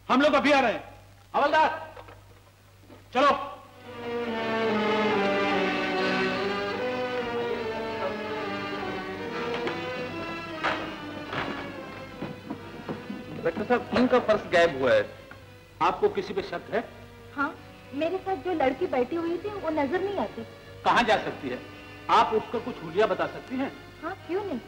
हम लोग अभी आ रहे हैं। हवलदार चलो। डॉक्टर साहब, इनका पर्स गायब हुआ है। आपको किसी पे शक है? हाँ, मेरे साथ जो लड़की बैठी हुई थी वो नजर नहीं आती। कहाँ जा सकती है? आप उसको कुछ हुलिया बता सकती हैं? हाँ, क्यों नहीं।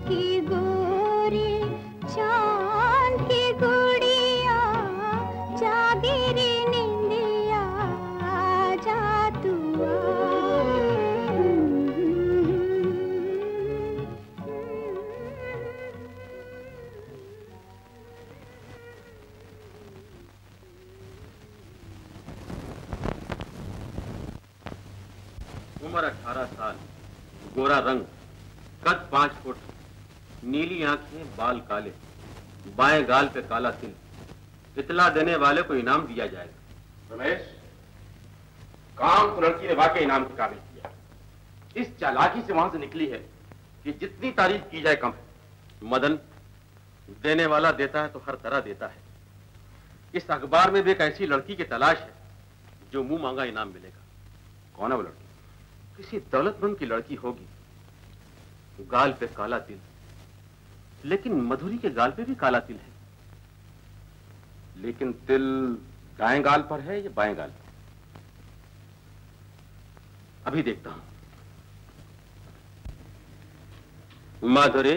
की गोरी चांद की गुड़िया जागीरी निंदिया जा तू उम्र 18 साल, गोरा रंग, कद 5 फुट, नीली आंखें, बाल काले, बाएं गाल पे काला तिल। इतला देने वाले को इनाम दिया जाएगा। रमेश, काम तो लड़की ने वाकई इनाम के काबिल किया। इस चालाकी से वहां से निकली है कि जितनी तारीफ की जाए कम है। मदन, देने वाला देता है तो हर तरह देता है। इस अखबार में भी एक ऐसी लड़की की तलाश है जो मुंह मांगा इनाम मिलेगा। कौन है वो लड़की? किसी दौलतमंद की लड़की होगी। गाल पे काला तिल, लेकिन मधुरी के गाल पे भी काला तिल है। लेकिन तिल दाएं गाल पर है या बाएं गाल पर? अभी देखता हूं। माधुरी,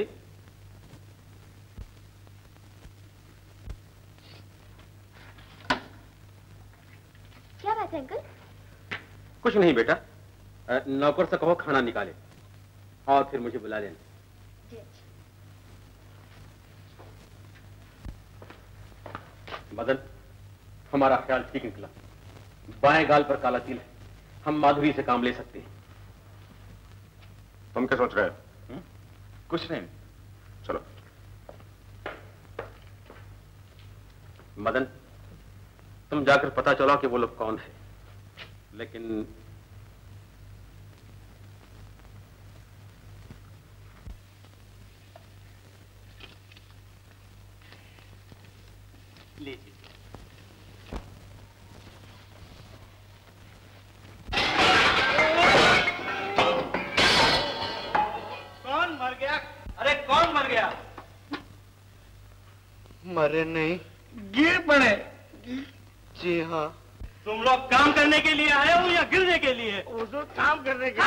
क्या बात है अंकल? कुछ नहीं बेटा, नौकर से कहो खाना निकाले और फिर मुझे बुला लेना। जी अच्छा। मदन, हमारा ख्याल ठीक निकला। बाएं गाल पर काला तिल है। हम माधुरी से काम ले सकते हैं। तुम क्या सोच रहे हो? कुछ नहीं। चलो। मदन, तुम जाकर पता चलाओ कि वो लोग कौन है। लेकिन लीजिए। कौन मर गया? अरे कौन मर गया? मरे नहीं, गिर पड़े। जी हाँ। तुम लोग काम करने के लिए आए हो या गिरने के लिए? वो तो काम करने के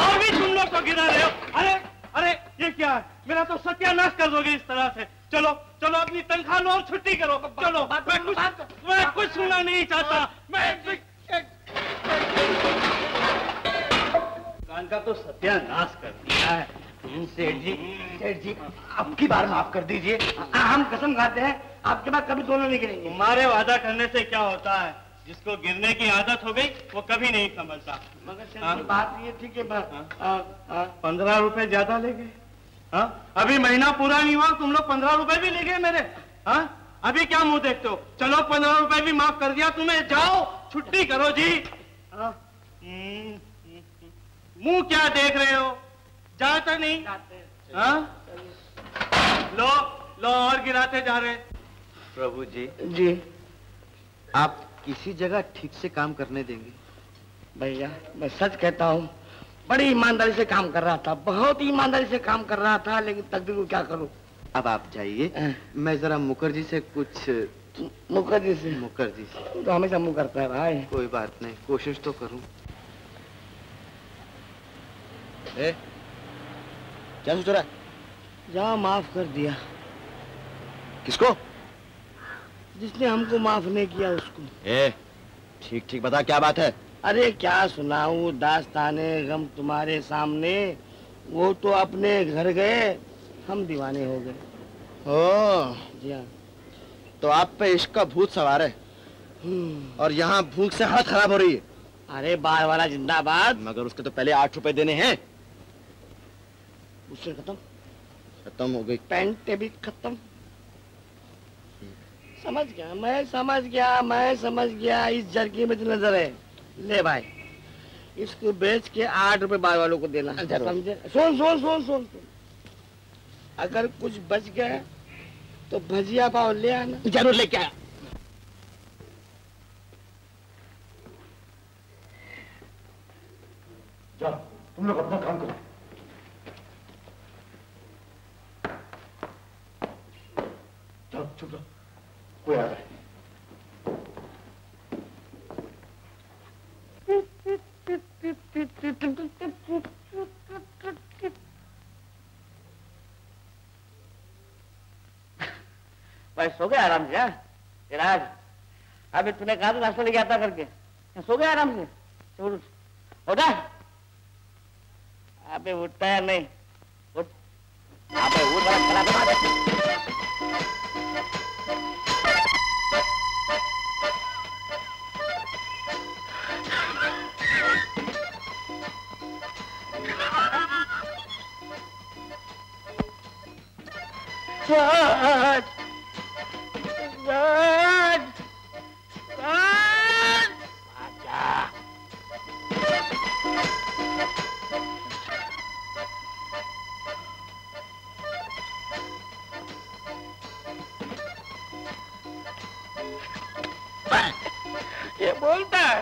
अभी तुम लोग तो गिरा रहे हो। अरे अरे ये क्या है? मेरा तो सत्यानाश कर दोगे इस तरह से। चलो चलो, अपनी तनख्वाह लो और छुट्टी करो। चलो, मैं कुछ सुनना नहीं चाहता। दुकान का तो सत्यानाश कर दिया है। सेठ जी, अब की बार माफ कर दीजिए। हम कसम खाते हैं आपके बाद कभी दोनों नहीं गिरेंगे। तुम्हारे वादा करने से क्या होता है? जिसको गिरने की आदत हो गई वो कभी नहीं समझता। मगर सेठ जी, बात ये थी कि 15 रुपए ज्यादा ले गए। हाँ, अभी महीना पूरा नहीं हुआ, तुम लोग 15 रुपए भी ले गए मेरे। हाँ, अभी क्या मुंह देखते हो? चलो, 15 रुपए भी माफ कर दिया तुम्हें। जाओ, छुट्टी करो जी। हाँ, मुंह क्या देख रहे हो? जाते नहीं? हाँ? लो लो, और गिराते जा रहे। प्रभु जी, आप किसी जगह ठीक से काम करने देंगे? भैया, मैं सच कहता हूँ, बड़ी ईमानदारी से काम कर रहा था, बहुत ईमानदारी से काम कर रहा था, लेकिन तकदीर को क्या करूँ। अब आप जाइए, मैं जरा मुखर्जी से कुछ। मुखर्जी से तो हमेशा मुंह करता है भाई। कोई बात नहीं, कोशिश तो करूँ। क्या सोच रहा है? जा, माफ कर दिया। किसको? जिसने हमको माफ नहीं किया उसको। ठीक ठीक बता, क्या बात है? अरे क्या सुनाऊं दास्ताने गम तुम्हारे सामने। वो तो अपने घर गए, हम दीवाने हो गए। ओ जी हाँ। तो आप पे इश्क का भूत सवार है और यहाँ भूख से हालत खराब हो रही है। अरे बार वाला जिंदाबाद। मगर उसके तो पहले 8 रुपए देने हैं। उससे खत्म हो गई। पैंट भी खत्म। समझ गया, मैं समझ गया। इस जरकी में तो नजर है। ले भाई, इसको बेच के 8 रुपए बार वालों को देना। समझे? सुन, अगर कुछ बच गया तो भजिया पाव ले आना। जरूर लेके आया। जाओ, तुम लोग अपना काम करो। जाओ, चुप रहो, कोई आ रहा है। भाई सो गया आराम से? राज अभी तूने कहा तो नाश्ता लेके आता करके, सो गया आराम से? उठ उठा, अबे उठता है नहीं? उठ अबे उठ, बड़ा खड़ा बना दे। राज राज राज आजा। ये बोलता है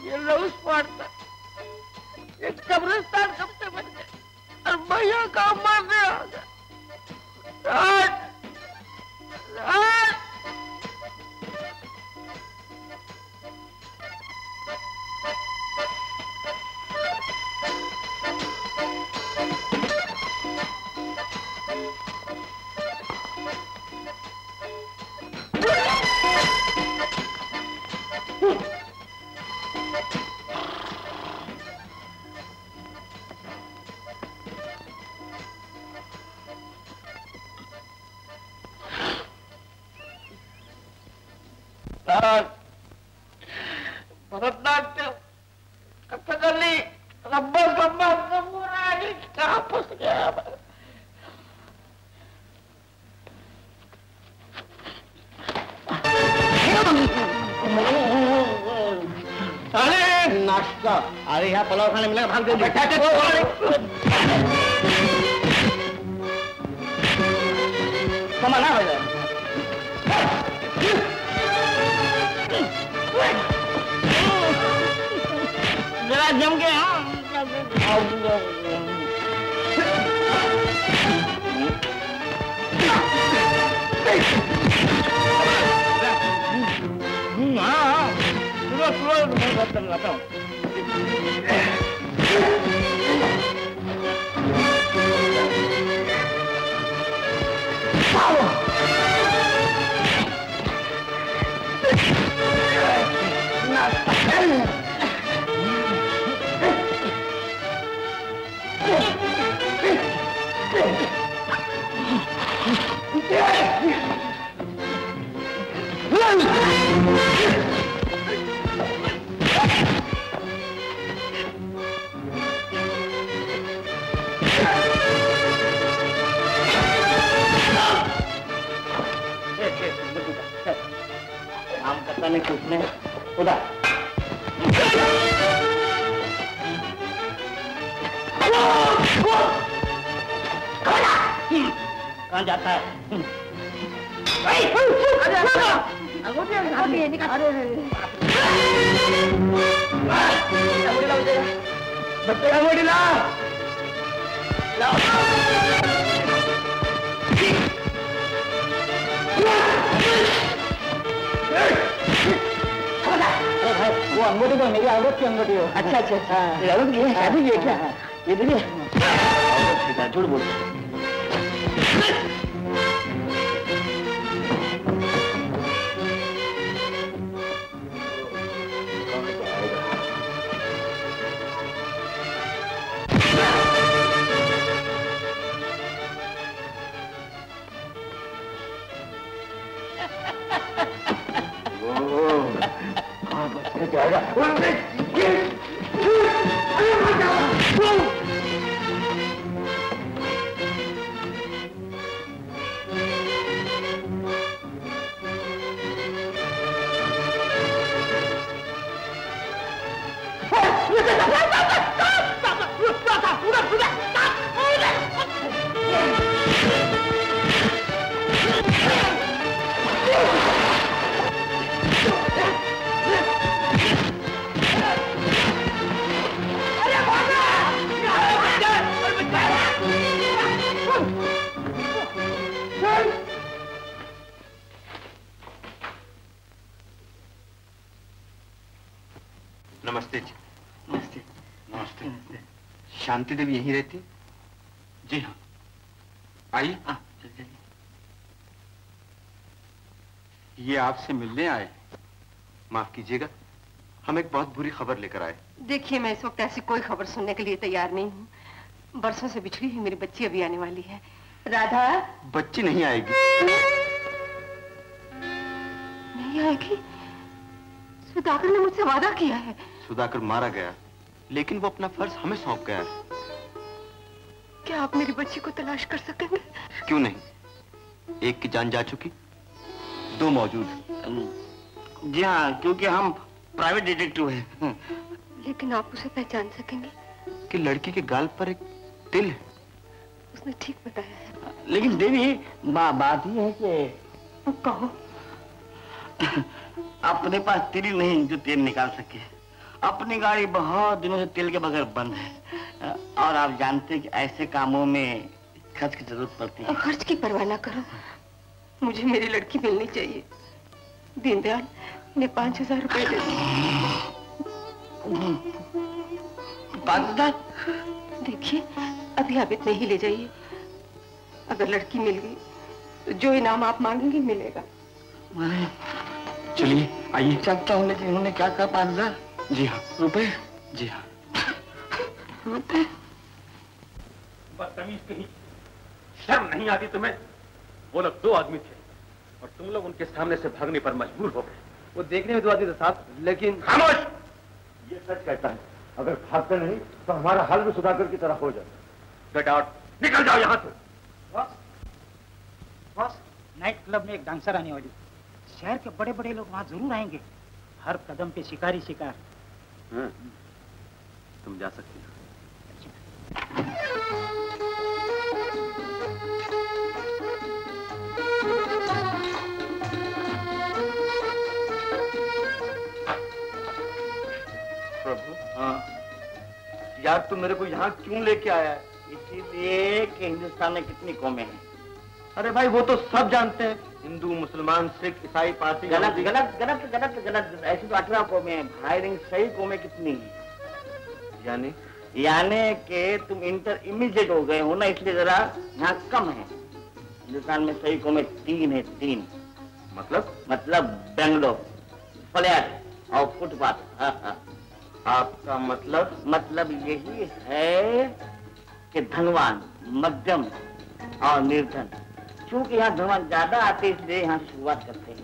ये लौस पड़ता, ये कब्रिस्तान कब से बन गए और भैया का मरने आ गया। राज राज भरतनाट्यम, कथकली, रब्बर गम्बर, समुराई, कहाँ फंस गया? अरे नाश्ता, अरे यहाँ पुलाव खाने मिलेगा, भाग दे। कमाना हो जाए। जरा जम के, हाँ लगाता हूँ। काम करता नहीं किसने उधर कहाँ जाता है? बच्चे का मोड़ी ला वो अंगूठी तो मेरी औरत की अंगूठी हो। अच्छा अच्छा अच्छा, औरत की शादी की है क्या? ये देखिए झूठ बोल। जाएगा नमस्ते जी। नमस्ते। नमस्ते। शांति देवी यहीं रहती? जी हाँ। आइए। ये आपसे मिलने आए। माफ कीजिएगा, हम एक बहुत बुरी खबर लेकर आए। देखिए, मैं इस वक्त ऐसी कोई खबर सुनने के लिए तैयार नहीं हूँ। बरसों से बिछड़ी हुई मेरी बच्ची अभी आने वाली है। राधा। बच्ची नहीं आएगी। नहीं आएगी? सुधाकर ने मुझसे वादा किया है। सुधाकर मारा गया, लेकिन वो अपना फर्ज हमें सौंप गया है। क्या आप मेरी बच्ची को तलाश कर सकेंगे? क्यों नहीं, एक की जान जा चुकी, दो मौजूद। जी हाँ, क्योंकि हम प्राइवेट डिटेक्टिव हैं। लेकिन आप उसे पहचान सकेंगे? कि लड़की के गाल पर एक तिल है। उसने ठीक बताया है। लेकिन देवी, बात ये है कि कहो। अपने पास तिल नहीं जो तेल निकाल सके। अपनी गाड़ी बहुत दिनों से तेल के बगैर बंद है, और आप जानते हैं कि ऐसे कामों में खर्च की जरूरत पड़ती है। खर्च की परवाह ना करो, मुझे मेरी लड़की मिलनी चाहिए। दीनदयाल ने 5,000 रुपए दे दिए। 5,000? देखिए, अभी आप इतने ही ले जाइए। अगर लड़की मिल गई तो जो इनाम आप मांगेंगे मिलेगा। चलिए आइए। चलता हूँ, लेकिन उन्होंने क्या कहा? 5,000? जी हाँ। रुपए? जी हाँ। रुपए? बदतमीज कहीं, शर्म नहीं आती तुम्हें? वो लोग 2 आदमी थे और तुम लोग उनके सामने से भागने पर मजबूर हो गए। वो देखने में 2 आदमी थे साहब, लेकिन खामोश! ये सच कहता है, अगर भागते नहीं तो हमारा हाल भी सुधाकर की तरह हो जाए। गेट आउट, निकल जाओ यहाँ से। बॉस, नाइट क्लब में एक डांसर आने वाली। शहर के बड़े बड़े लोग वहाँ जरूर आएंगे। हर कदम पे शिकारी शिकार। तुम जा सकती हो। प्रभु, हाँ यार, तुम मेरे को यहाँ क्यों लेके आया है? इसीलिए कि हिंदुस्तान में कितनी कौमें हैं। अरे भाई, वो तो सब जानते हैं, हिंदू, मुसलमान, सिख, ईसाई, पारसी। गलत गलत गलत गलत गलत। ऐसी तो 18 कौमें हैं भाई, लेकिन सही कौमें कितनी हैं? यानी कि तुम इंटर इमीडिएट हो गए हो ना, इसलिए जरा यहाँ कम है। हिंदुस्तान में सही कौमें 3 है, 3। मतलब बेंगलोर, फ्लैट और फुटपाथ। आपका मतलब यही है कि धनवान, मध्यम और निर्धन। क्योंकि यहाँ धनवान ज्यादा आते, इसलिए यहाँ शुरुआत करते हैं।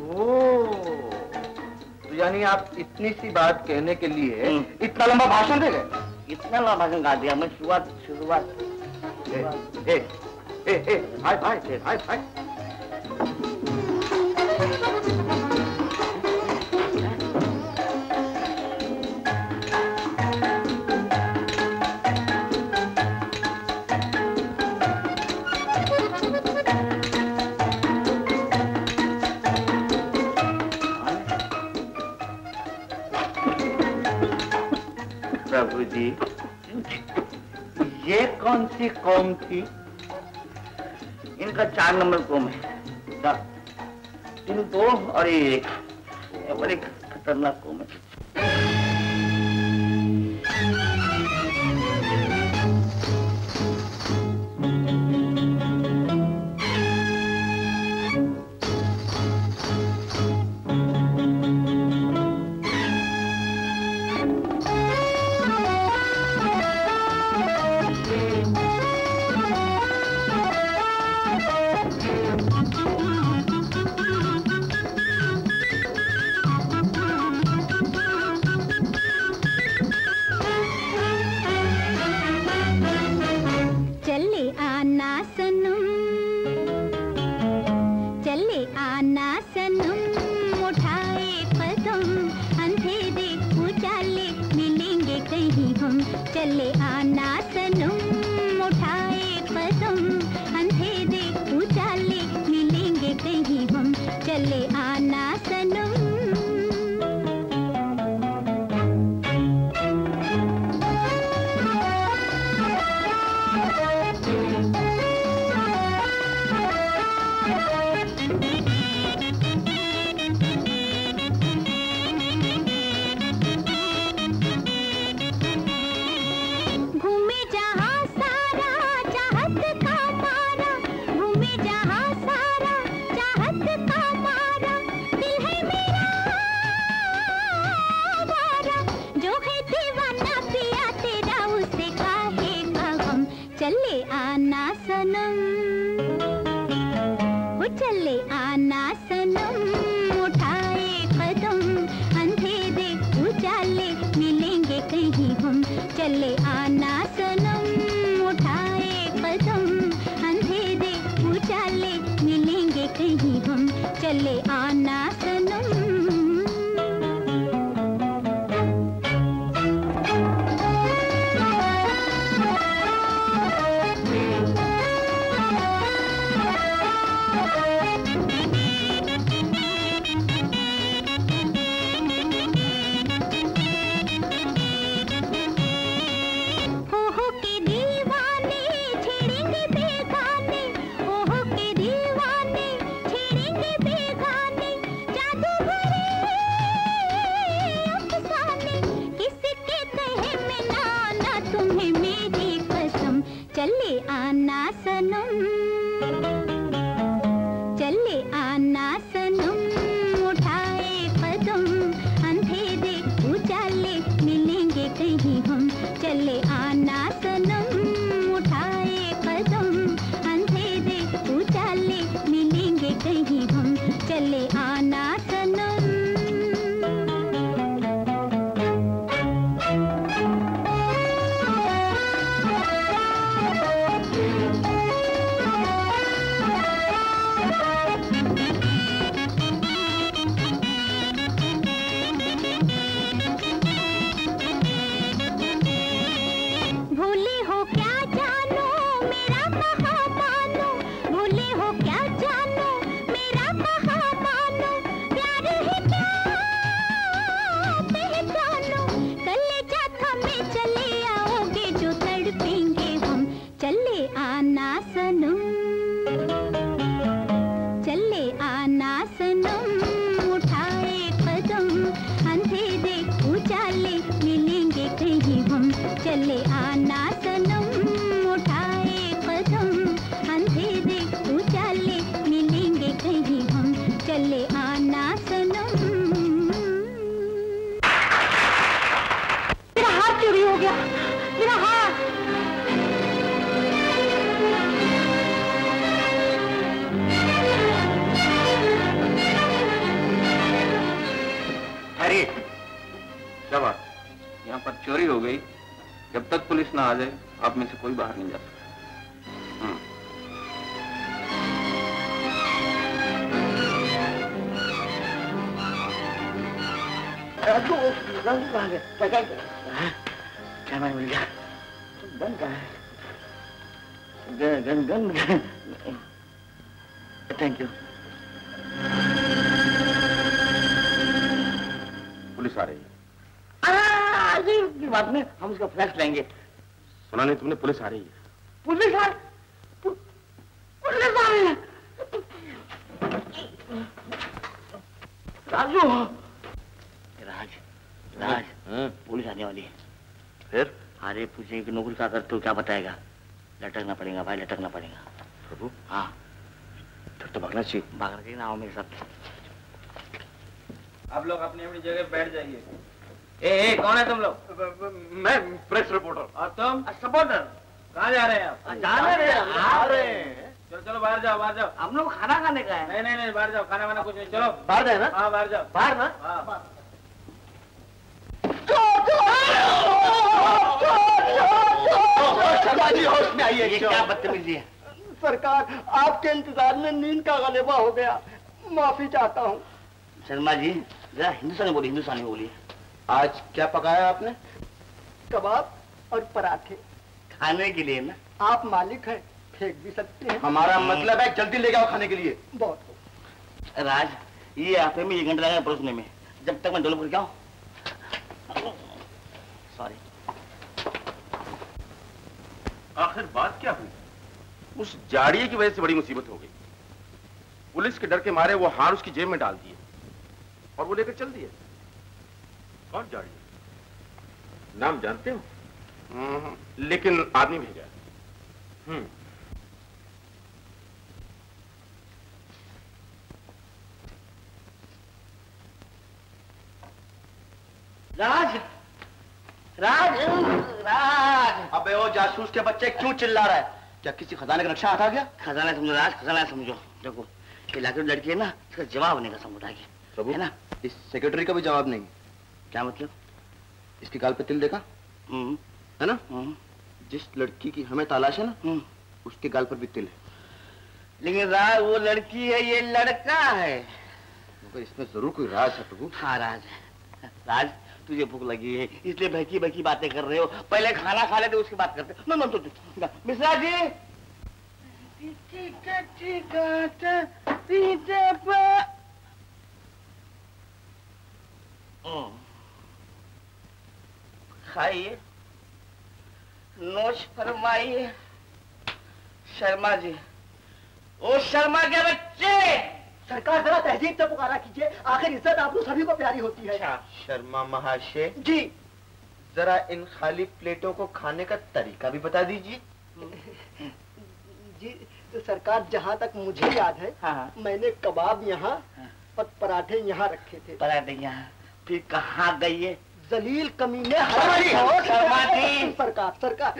तो यानी आप इतनी सी बात कहने के लिए इतना लंबा भाषण दे गए? इतना लंबा भाषण गा दिया मैं। शुरुआत हाय। प्रभु जी, ये कौन सी कौम थी? इनका 4 नंबर कौम है। 2 और 1, बड़ी खतरनाक कौम है। सनम, वो चले आना सनम, उठाए कदम, अंधेरे उजाले मिलेंगे कहीं हम। चले आना सनम, उठाए कदम, अंधेरे उजाले मिलेंगे कहीं हम। चले आना सनम। चले आना सनम, चले आना सनम, उठाए कदम, अंधेरे उजाले मिलेंगे कहीं हम। चले आना सनम, उठाए कदम, अंधेरे उजाले मिलेंगे कहीं हम। चले आना सनम। चले आना सनम, चले आना सनम, उठाए कदम, अंधेरे उजाले मिलेंगे कहीं हम। चले आना सनम, उठाए कदम, अंधेरे उजाले मिलेंगे कहीं हम। चले आना सनम। मेरा हाथ चोरी हो गया, मेरा हाथ। अरे क्या बात, यहाँ पर चोरी हो गई। जब तक पुलिस ना आ जाए आप में से कोई बाहर नहीं जा सकता। क्या मैं मिल गया? गन कहाँ है? Gun gun gun. Thank you. Police आ रही है। की बात नहीं, हम उसका फ्लैश लेंगे। सुना नहीं तुमने? पुलिस आ रही है। पुलिस आ रही है। राजू, राज राज, पुलिस आने वाली है। फिर? अरे पूछेंगे कि नौकरी का कर तो क्या बताएगा? लटकना पड़ेगा भाई, लटकना पड़ेगा। प्रभु? हाँ। फिर तो भागना चाहिए। भागना चाहिए ना, आओ मेरे साथ। आप लोग अपनी अपनी जगह बैठ जाइए। ए, कौन है तुम लोग? मैं प्रेस रिपोर्टर। और तुम? सपोर्टर। कहाँ जा रहे हैं आप? जा रहे हैं। चलो चलो बाहर जाओ, बाहर जाओ। हम लोग खाना खाने का है। नहीं नहीं नहीं, बाहर जाओ, खाना वाना कुछ नहीं। चलो बाहर जाए ना? हाँ बाहर जाओ। बाहर ना? हाँ। होश में आइए। ये क्या बदतमीजी है? सरकार, आपके इंतजार में नींद का गलेबा हो गया, माफी चाहता हूँ। शर्मा जी जरा हिंदुस्तानी बोलिए, हिंदुस्तानी बोलिए। आज क्या पकाया आपने? कबाब और पराठे। खाने के लिए ना? आप मालिक हैं, फेंक भी सकते हैं। हमारा मतलब है जल्दी ले जाओ खाने के लिए। बहुत। राज, ये आपे में 1 घंटा लगेगा परोसने में, जब तक मैं डेवलप करके आऊं। सॉरी। आखिर बात क्या हुई? उस जाड़िए की वजह से बड़ी मुसीबत हो गई। पुलिस के डर के मारे वो हार उसकी जेब में डाल दिए और वो लेकर चल दिए। कौन जाड़िए? नाम जानते हो? लेकिन आदमी भेजा। राज, राज, राज। अबे ओ जासूस के बच्चे क्यों चिल्ला रहा है? क्या किसी खजाने का नक्शा हटा गया? खजाना समझो राज, खजाना समझो। देखो ये लाकर लड़की है ना, इसका जवाब नहीं का समुदाय की प्रभु है ना। इस सेक्रेटरी का भी जवाब नहीं। क्या मतलब? इसकी गाल पे तिल देखा है ना? जिस लड़की की हमें तलाश है ना, उसके गाल पर भी तिल है। लेकिन राज वो लड़की है, ये लड़का है। मगर इसमें जरूर कोई राज है प्रभु। हाँ राज है। राज तुझे भूख लगी है इसलिए बहकी बहकी बातें कर रहे हो। पहले खाना खा लेते उसके बात करते। मिश्रा जी खाइए, नोश फरमाइए। शर्मा जी, ओ शर्मा के बच्चे। सरकार जरा तहजीब से पुकारा कीजिए, आखिर इज्जत आप लोग सभी को प्यारी होती है। शर्मा महाशय जी, जरा इन खाली प्लेटों को खाने का तरीका भी बता दीजिए। जी तो सरकार, जहाँ तक मुझे याद है, हाँ। मैंने कबाब यहाँ और पराठे यहाँ रखे थे। पराठे यहाँ, फिर कहाँ गई है? जलील कमीने। शर्मा जी। सरकार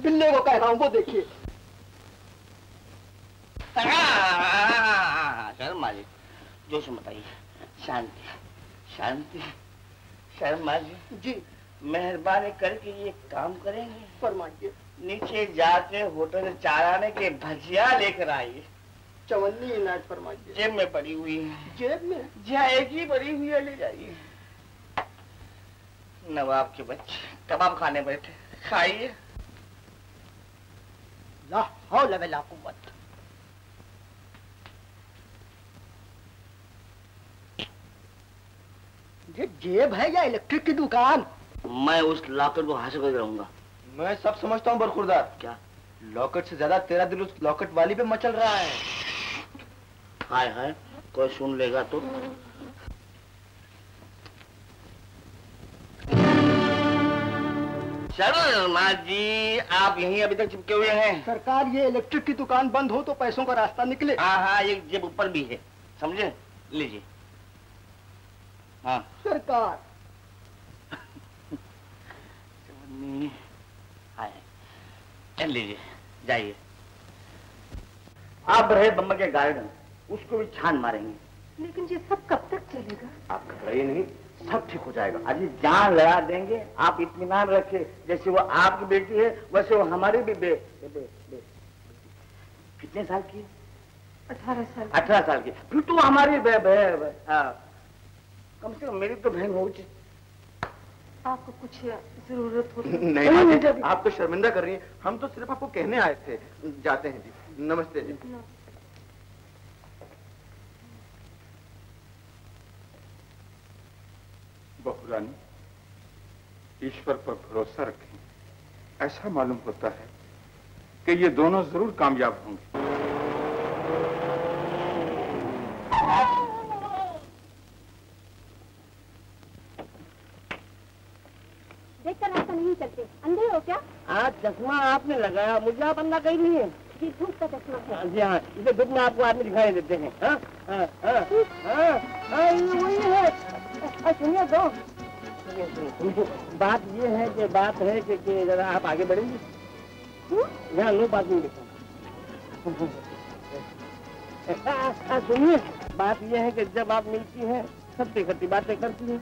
बिल्ले को कह रहा हूँ, वो देखिए। शर्मा जी जोश बताइए। शांति शांति। शर्मा जी मेहरबानी करके ये काम करेंगे? फरमाइए। नीचे जाके होटल से चाराने के भजिया लेकर आइए। चवन्नी इनायत फरमाइए। जेब में पड़ी हुई है। जेब में? जहाँ एक ही पड़ी हुई है, ले जाइए। नवाब के बच्चे कबाब खाने बैठे, खाइए। ला हौल वला कुव्वत। ये जेब है या इलेक्ट्रिक की दुकान? मैं उस लॉकेट को हासिल करके रहूंगा। मैं सब समझता हूँ बरखुरदार। क्या? लॉकेट से ज्यादा तेरा दिल उस लॉकेट वाली पे मचल रहा है। हाय हाय, कोई सुन लेगा तो। शर्मा जी आप यहीं अभी तक चिपके हुए हैं? सरकार ये इलेक्ट्रिक की दुकान बंद हो तो पैसों का रास्ता निकले। हाँ, एक जेब ऊपर भी है, समझे? लीजिए। हाँ सरकार। लीजिए, जाइए। आप रहे बम्बई के गार्डन, उसको भी छान मारेंगे। लेकिन ये सब कब तक चलेगा? आप घबराइए नहीं, सब ठीक हो जाएगा। अजी जान लड़ा देंगे, आप इत्मीनान रखे। जैसे वो आपकी बेटी है वैसे वो हमारी भी कितने साल की? 18 साल। 18 साल की। फिर तो हमारी कम से कम मेरी तो बहन हो। आपको कुछ जरूरत हो? नहीं, आप तो शर्मिंदा कर रही हैं। हम तो सिर्फ आपको कहने आए थे। जाते हैं जी। नमस्ते जी। बहू रानी, ईश्वर पर भरोसा रखें। ऐसा मालूम होता है कि ये दोनों जरूर कामयाब होंगे। देखकर रास्ता नहीं चलते, अंधे हो क्या? आज चश्मा आपने लगाया, मुझे आप अंधा कहीं नहीं है। जी धूप का चश्मा है। जी हाँ, इसे धूप में आपको आदमी दिखाई देते हैं। वही है। सुनिए तो, बात ये है कि जरा आप आगे बढ़ेंगे। यहाँ नो बात नहीं देखा। सुनिए, बात ये है कि जब आप मिलती हैं सब करती बातें करती हैं।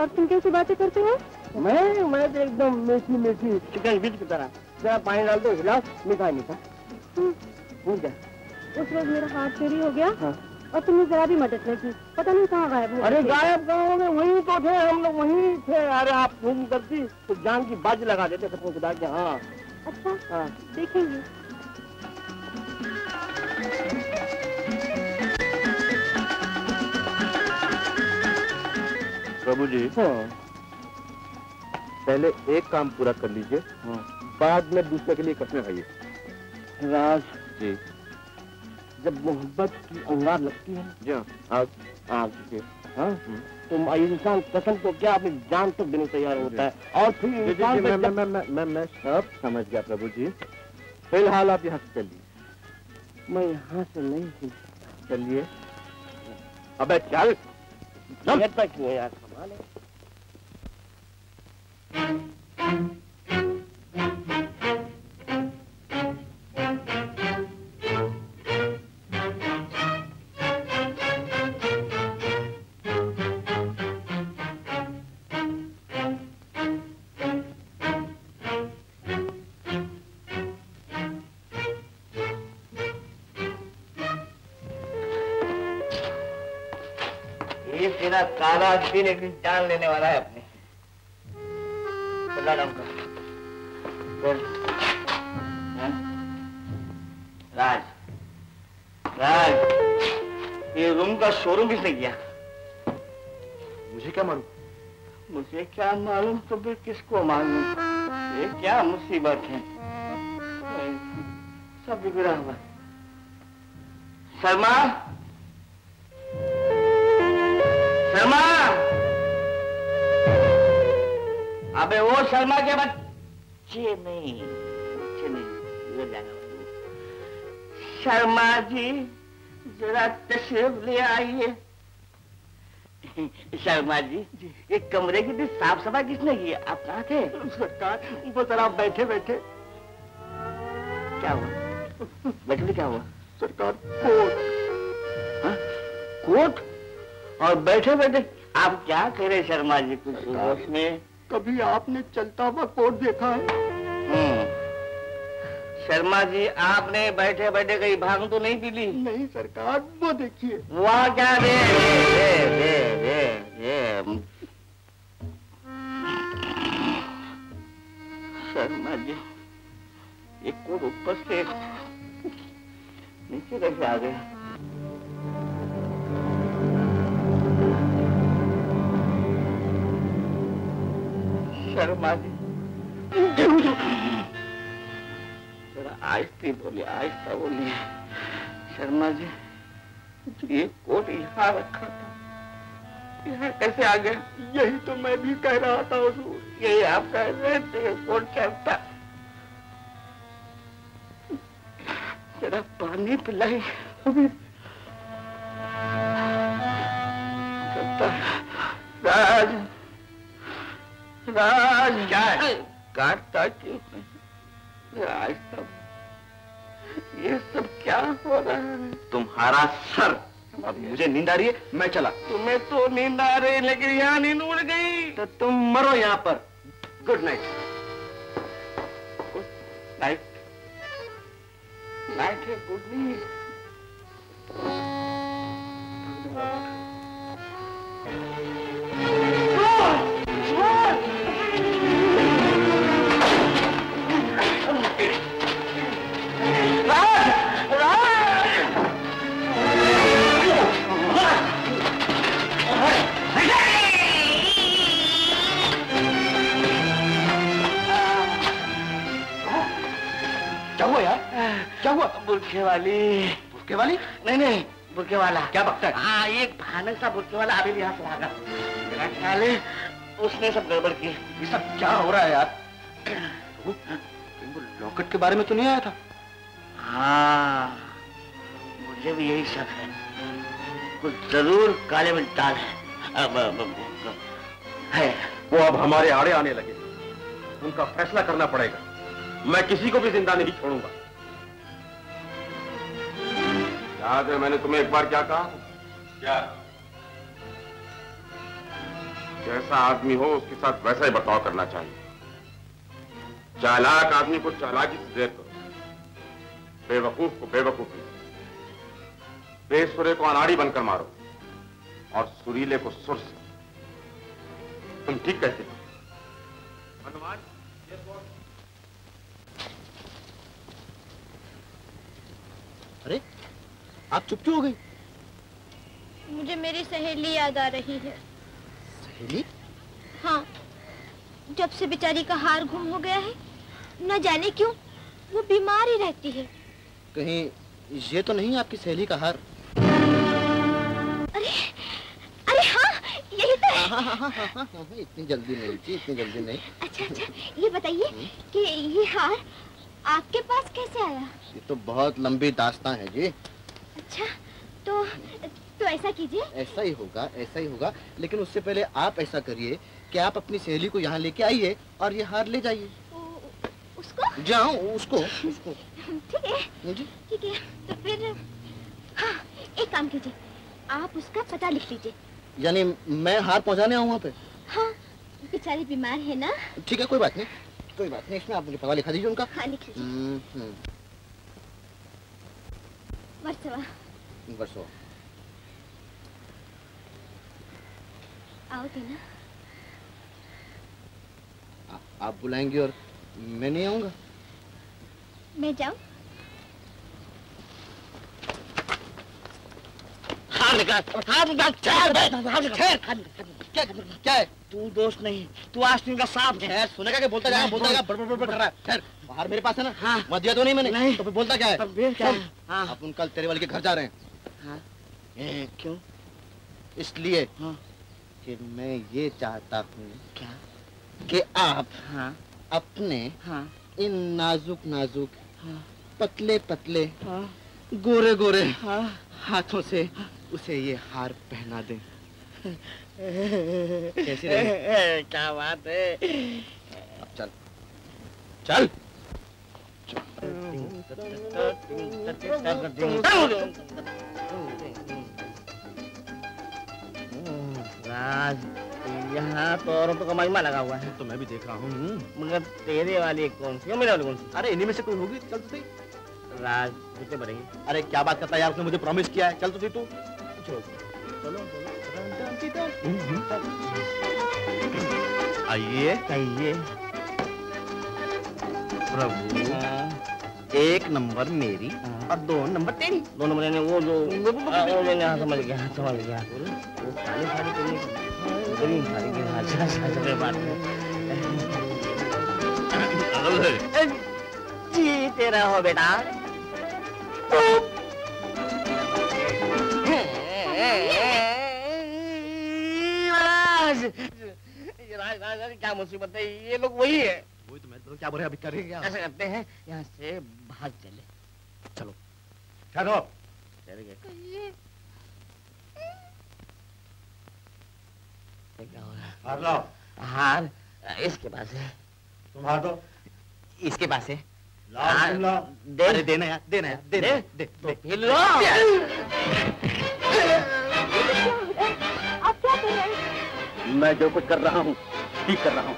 और तुम कैसी बातें करते हो? मैं तो एकदम मीठी मीठी चिकन बीज की तरह। जरा पानी डाल दो, हिलाओ, मीठा मीठा। उस रोज मेरा हाथ चोरी हो गया। हाँ। और तुमने जरा भी मदद नहीं की, पता नहीं कहाँ गायब हो। अरे गायब कहाँ हो गए? वहीं तो थे हम लोग, वहीं थे। अरे आप फोन करती तो जान की बाजी लगा देते सबको खुदा के। हाँ अच्छा, हाँ देखेंगे। प्रभु जी, पहले एक काम पूरा कर लीजिए, बाद में दूसरे के लिए कसमें खाइए। राज जी, जब मोहब्बत की अंगार लगती है जी आग से, तो इंसान कसम तो क्या अपनी जान तक देने तैयार होता है। और फिर इंसान मैं सब समझ गया प्रभु जी। फिलहाल आप यहाँ से चलिए। मैं यहाँ से नहीं चलिए। अबे चल तक यार, संभाले। मेरा काला दिल एक दिन जान लेने वाला है अपनी। राज, राज, ये रूम का शोरूम किसने किया? मुझे क्या मालूम? मुझे क्या मालूम तो फिर किसको मालूम? ये क्या मुसीबत है, सब बिगड़ा हुआ। शर्मा, शर्मा, अबे वो शर्मा के बच्चे नहीं, इधर जाना। शर्मा जी जरा तशरीफ ले आइए। शर्मा जी, ये कमरे की साफ सफाई किसने की? आप कहाँ थे? सरकार, वो जरा बैठे बैठे। क्या हुआ? बैठे क्या हुआ? सरकार, कोट। हाँ? कोट? और बैठे बैठे आप क्या कह रहे शर्मा जी? कुछ में कभी आपने चलता हुआ कोट देखा है? शर्मा जी, आपने बैठे बैठे कहीं भांग तो नहीं पी ली? नहीं सरकार, वो देखिए। वाह, क्या दे शर्मा जी, ये कोट ऊपर से नीचे कैसे आ गया? शर्मा जी, जरा आहिस्ते बोलिए, आहिस्ता बोलिए। शर्मा जी, ये कोट यहाँ रखा था, यहाँ कैसे आ गया? यही तो मैं भी कह रहा था हुजूर। यही आप कह रहे थे कोट चलता। जरा पानी पिलाई। राज, राज, क्या है? काटता क्यों नहीं? आहिस्ता। ये सब क्या हो रहा है? तुम्हारा सर। अब मुझे नींद आ रही है, मैं चला। तुम्हें तो नींद आ रही, लेकिन यहाँ नींद उड़ गई। तो तुम मरो यहाँ पर। Good night. Good night. Night है, गुड नाइट। क्या हुआ यार? क्या हुआ? बुरखे वाली। बुरखे वाली? नहीं, बुरखे वाला। क्या बकता है? हाँ, एक भयानक सा बुरखे वाला अभी यहाँ से भागा। मेरा ख्याल है उसने सब गड़बड़ की। ये सब क्या हो रहा है यार? वो लॉकेट के बारे में तो नहीं आया था? हाँ, मुझे भी यही शक है। कुछ जरूर काले में डाल है। वो अब हमारे आड़े आने लगे, उनका फैसला करना पड़ेगा। मैं किसी को भी जिंदा नहीं छोड़ूंगा। याद है मैंने तुम्हें एक बार क्या कहा? क्या? जैसा आदमी हो उसके साथ वैसा ही बर्ताव करना चाहिए। चालाक आदमी को चालाकी से देर करो, बेवकूफ को बेवकूफी, बेसुरे को अनाड़ी बनकर मारो और सुरीले को सुर से। तुम ठीक कहते हो। हनुमान, अरे आप चुप क्यों हो गई? मुझे मेरी सहेली याद आ रही है। सहेली? हाँ, जब से बेचारी का हार गुम हो गया है, न जाने क्यों वो बीमार ही रहती है। कहीं ये तो नहीं आपकी सहेली का हार? अरे अरे हाँ, यही तो है। हाँ, इतनी जल्दी नहीं जी, इतनी जल्दी नहीं। अच्छा, ये बताइए कि ये हार आपके पास कैसे आया? ये तो बहुत लंबी दास्तां है जी। अच्छा, तो ऐसा कीजिए। ऐसा ही होगा, लेकिन उससे पहले आप ऐसा करिए कि आप अपनी सहेली को यहाँ लेके आइए और ये हार ले जाइए। उसको? जाओ, उसको। ठीक है जी, ठीक है। तो फिर हाँ, एक काम कीजिए, आप उसका पता लिख लीजिए। यानी मैं हार पहुँचाने आऊँ वहाँ पे? हाँ, बेचारी बीमार है ना। ठीक है, कोई बात नहीं, इसमें आप मुझे पता लिखा दीजिए उनका। हाँ, लिख लीजिए। वर्सोवा। आओ टीना। आप बुलाएंगी और मैं नहीं आऊंगा? मैं जाऊं? क्या है? तू दोस्त नहीं, तू आस्तीन का सांप है। सुनेगा कि बोलता जाएगा, बोलता जाएगा, बड़ कर रहा है। बाहर मेरे पास है ना? हाँ। मत दिया तो नहीं मैंने? नहीं। तो फिर बोलता क्या है? फिर क्या है? हाँ। अपन कल तेरे वाले के घर जा रहे हैं। हाँ। क्यों? इसलिए कि मैं ये चाहता हूँ क्या कि आप अपने इन नाजुक नाजुक पतले पतले गोरे गोरे हाथों से उसे ये हार पहना दें। कैसी रही? क्या बात है? अब चल चल। राज, यहाँ तो औरों तो कमाई लगा हुआ है। तो मैं भी देख रहा हूँ, मगर तेरे वाली कौन सी, मेरे वाली कौन सी? अरे इन्हीं में से कोई होगी। चल तो सही। राज कितने बढ़ेंगे? अरे क्या बात करता है यार, उसने मुझे प्रॉमिस किया है। चल तो सही तू। चलो आइए आइए। प्रभु, एक नंबर मेरी और 2 नंबर तेरी। 2 नंबर यानी वो जो समझ गया वो काली साड़ी पहनी, ग्रीन साड़ी के साथ बात है। जी तेरा हो बेटा। राज क्या मुसीबत है? ये लोग वही है। वही तो मैं तो क्या बोल रहे, अभी करेंगे क्या? ऐसा करते हैं, यहाँ से भाग चले। चलो चलो चले गए। क्या हो रहा है? हार लो। हार इसके पास है। तुम हार दो। इसके पास है। दे। अरे देना यार, देना यार, दे दे दे। तो फिर लो। आप क्या कर रहे हैं? मैं जो कुछ कर रहा हूँ ठीक कर रहा हूँ।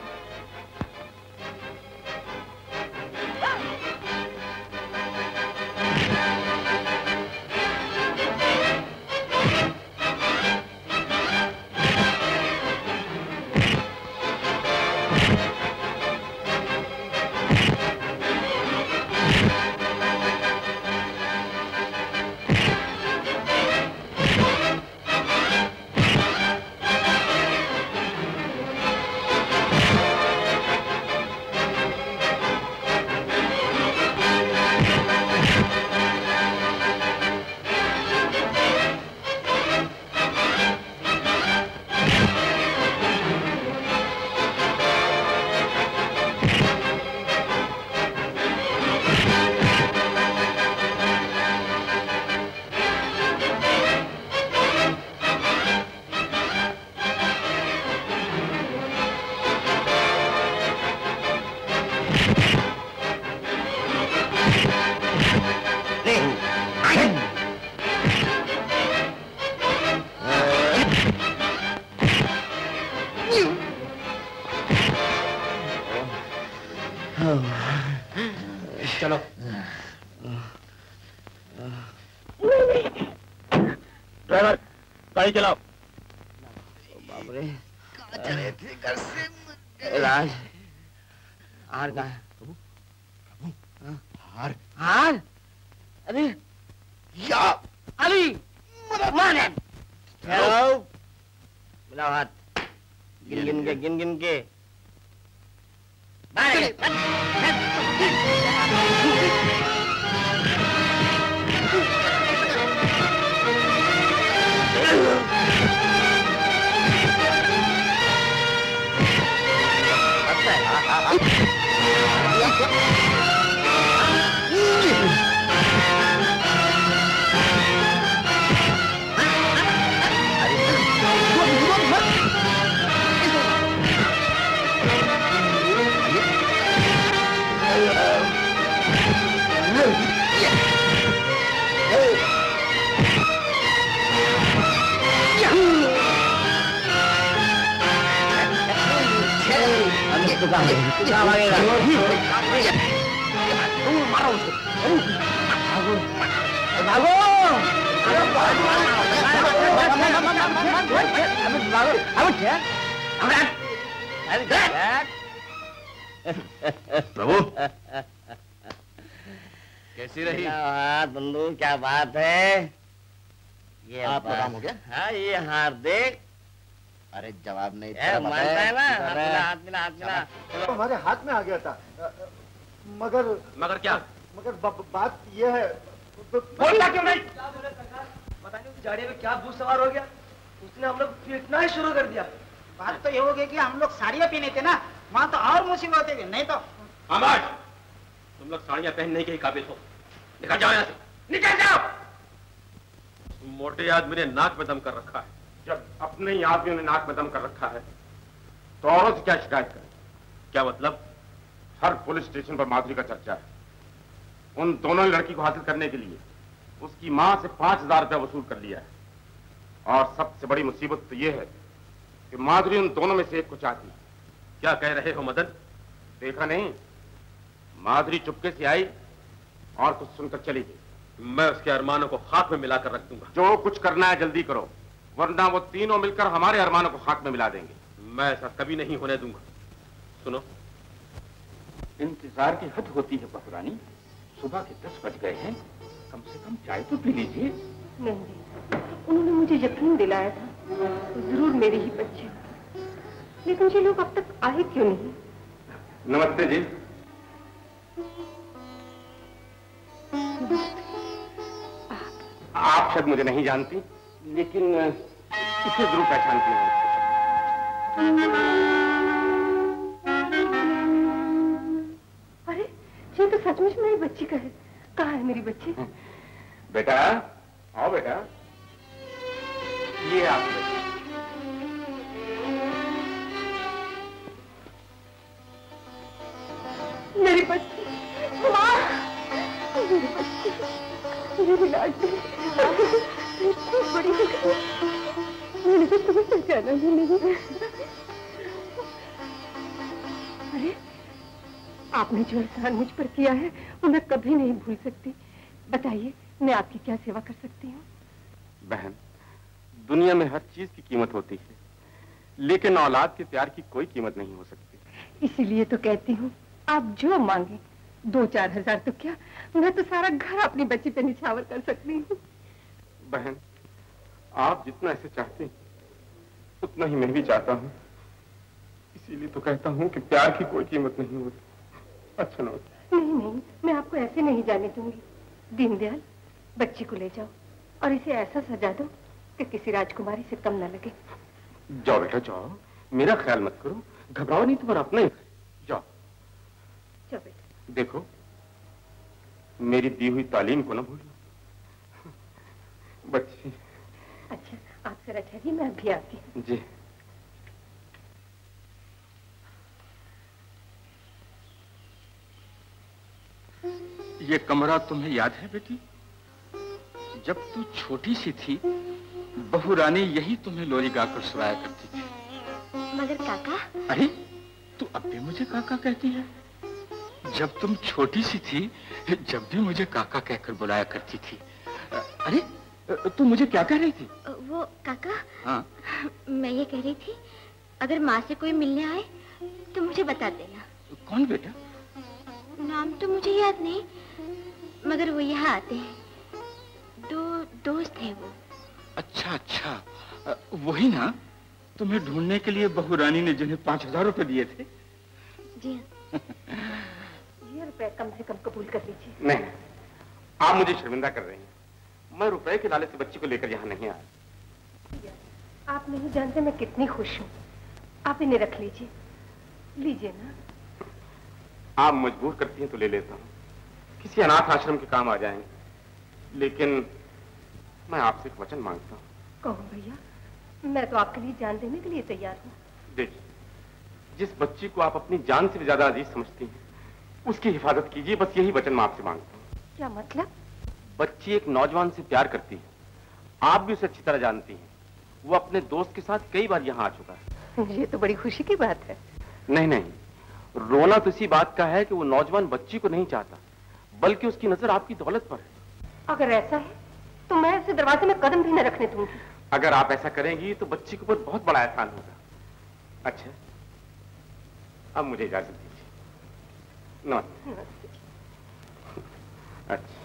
चलो ड्राइवर गाड़ी चलाओ। बाप रे, चले थे घर से। राज हार कहाँ है? हार हार? अरे या अली माने मिलाओ हाथ, गिन गिन के भागो प्रभु कैसी रही? हाँ बंदूक, क्या बात है? ये आपका काम हो गया? हाँ ये हार देख। अरे जवाब नहीं मानता है ना? हाथ मिला। हमारे हाथ में आ गया था, मगर क्या? मगर बात ये है। बोलता क्यों नहीं? पता नहीं उस गाड़ी में क्या भूत सवार हो गया, उसने हम लोग पीटना ही शुरू कर दिया। बात तो ये हो गई कि हम लोग साड़ियाँ पहने थे ना, वहाँ तो और मुसीबत है, नहीं तो। खामोश! तुम लोग साड़ियाँ पहनने के ही काबिल हो। निकल जाओ यहाँ से, निकल जाओ! मोटे आदमी ने नाक में दम कर रखा है। जब अपने ही आदमियों ने नाक में दम कर रखा है तो औरों से क्या शिकायत करें? क्या मतलब? हर पुलिस स्टेशन पर माधुरी का चर्चा है। उन दोनों लड़की को हासिल करने के लिए उसकी मां से 5,000 रुपया वसूल कर लिया है। और सबसे बड़ी मुसीबत तो यह है कि माधुरी उन दोनों में से एक को चाहती है। क्या कह रहे हो मदन? देखा नहीं, माधुरी चुपके से आई और कुछ सुनकर चली गई। मैं उसके अरमानों को खाक में मिलाकर रख दूंगा। जो कुछ करना है जल्दी करो, वरना वो तीनों मिलकर हमारे अरमानों को खाक में मिला देंगे। मैं ऐसा कभी नहीं होने दूंगा। सुनो, इंतजार की हद होती है बहुरानी। सुबह के 10 बज गए हैं, कम से कम चाय तो पी लीजिए। नहीं, उन्होंने मुझे यकीन दिलाया था जरूर मेरी ही बच्ची, लेकिन ये लोग अब तक आए क्यों नहीं? नमस्ते जी। आप शायद मुझे नहीं जानती, लेकिन इसे जरूर पहचानती हूँ। अरे ये तो सचमुच मेरी बच्ची का है। कहाँ है मेरी बच्ची? बेटा आओ बेटा, ये आप मेरी बच्ची, माँ, मेरी बच्ची, मेरी लाडली, इतनी बड़ी हो गई, मैंने तो तुम्हें पहचाना ही नहीं। अरे आपने जो एहसान मुझ पर किया है वो मैं कभी नहीं भूल सकती। बताइए मैं आपकी क्या सेवा कर सकती हूँ? बहन, दुनिया में हर चीज की कीमत होती है, लेकिन औलाद के प्यार की कोई कीमत नहीं हो सकती। इसीलिए तो कहती हूँ आप जो मांगे, 2-4 हजार तो क्या, मैं तो सारा घर अपनी बच्ची पे निछावर कर सकती हूँ। बहन, आप जितना ऐसे चाहते हैं उतना ही मैं भी चाहता हूँ। इसीलिए तो कहता हूँ कि प्यार की कोई कीमत नहीं होती। अच्छा ना? नहीं, मैं आपको ऐसे नहीं जाने दूंगी। दीनदयाल, बच्ची को ले जाओ और इसे ऐसा सजा दो कि किसी राजकुमारी से कम न लगे। जाओ बेटा जाओ, मेरा ख्याल मत करो, घबराओ नहीं, तुम्हारा अपना ही। जाओ जाओ बेटा। देखो, मेरी दी हुई तालीम को ना भूलना बच्ची। अच्छा, आप जरा ठहरिए, मैं अभी आती हूँ। जी। ये कमरा तुम्हें याद है बेटी? जब तू छोटी सी थी, बहू रानी यही तुम्हें लोरी गाकर सुनाया करती थी। मगर काका? अरे तू अब भी मुझे काका कहती है? जब तुम छोटी सी थी, जब भी मुझे काका कहकर बुलाया करती थी। अरे तू मुझे क्या कह रही थी? वो काका, हाँ? मैं ये कह रही थी, अगर माँ से कोई मिलने आए तो मुझे बता देना। कौन बेटा? नाम तो मुझे याद नहीं, मगर वो यहाँ आते हैं। 2 दोस्त हैं वो। अच्छा, वही ना तुम्हें ढूंढने के लिए बहू रानी ने जिन्हें 5,000 रुपए दिए थे? जी हाँ। ये रुपए कम से कम कबूल कर लीजिए। नहीं, आप मुझे शर्मिंदा कर रही हैं। मैं रुपए के लालच से बच्ची को लेकर यहाँ नहीं आया। आप नहीं जानते मैं कितनी खुश हूँ। आप इन्हें रख लीजिए। लीजिए ना। आप मजबूर करती हैं तो ले लेता हूँ, किसी अनाथ आश्रम के काम आ जाएंगे। लेकिन मैं आपसे एक वचन मांगता हूँ। कहो भैया, मैं तो आपके लिए जान देने के लिए तैयार हूँ। देखिए, जिस बच्ची को आप अपनी जान से भी ज्यादा अजीज समझती हैं, उसकी हिफाजत कीजिए, बस यही वचन मैं आपसे मांगता हूँ। क्या मतलब? बच्ची एक नौजवान से प्यार करती है, आप भी उसे अच्छी तरह जानती हैं। वो अपने दोस्त के साथ कई बार यहाँ आ चुका है। ये तो बड़ी खुशी की बात है। नहीं, रोना तो इसी बात का है कि वो नौजवान बच्ची को नहीं चाहता, बल्कि उसकी नजर आपकी दौलत पर है। अगर ऐसा है तो मैं उसे दरवाजे में कदम भी न रखने दूंगी। अगर आप ऐसा करेंगी तो बच्ची के ऊपर बहुत बड़ा एहसान होगा। अच्छा, अब मुझे इजाजत दीजिए। नमस्ते। अच्छा,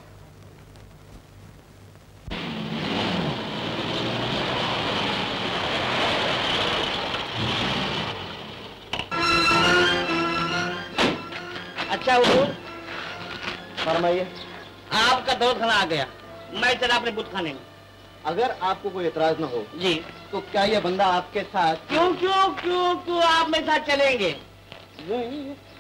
अच्छा हुजूर, फरमाइए। आपका दौलत खाना आ गया, मैं चला अपने बुत खाने में। अगर आपको कोई एतराज न हो जी, तो क्या ये बंदा आपके साथ? क्यों क्यों क्यों क्यों आप मेरे साथ चलेंगे?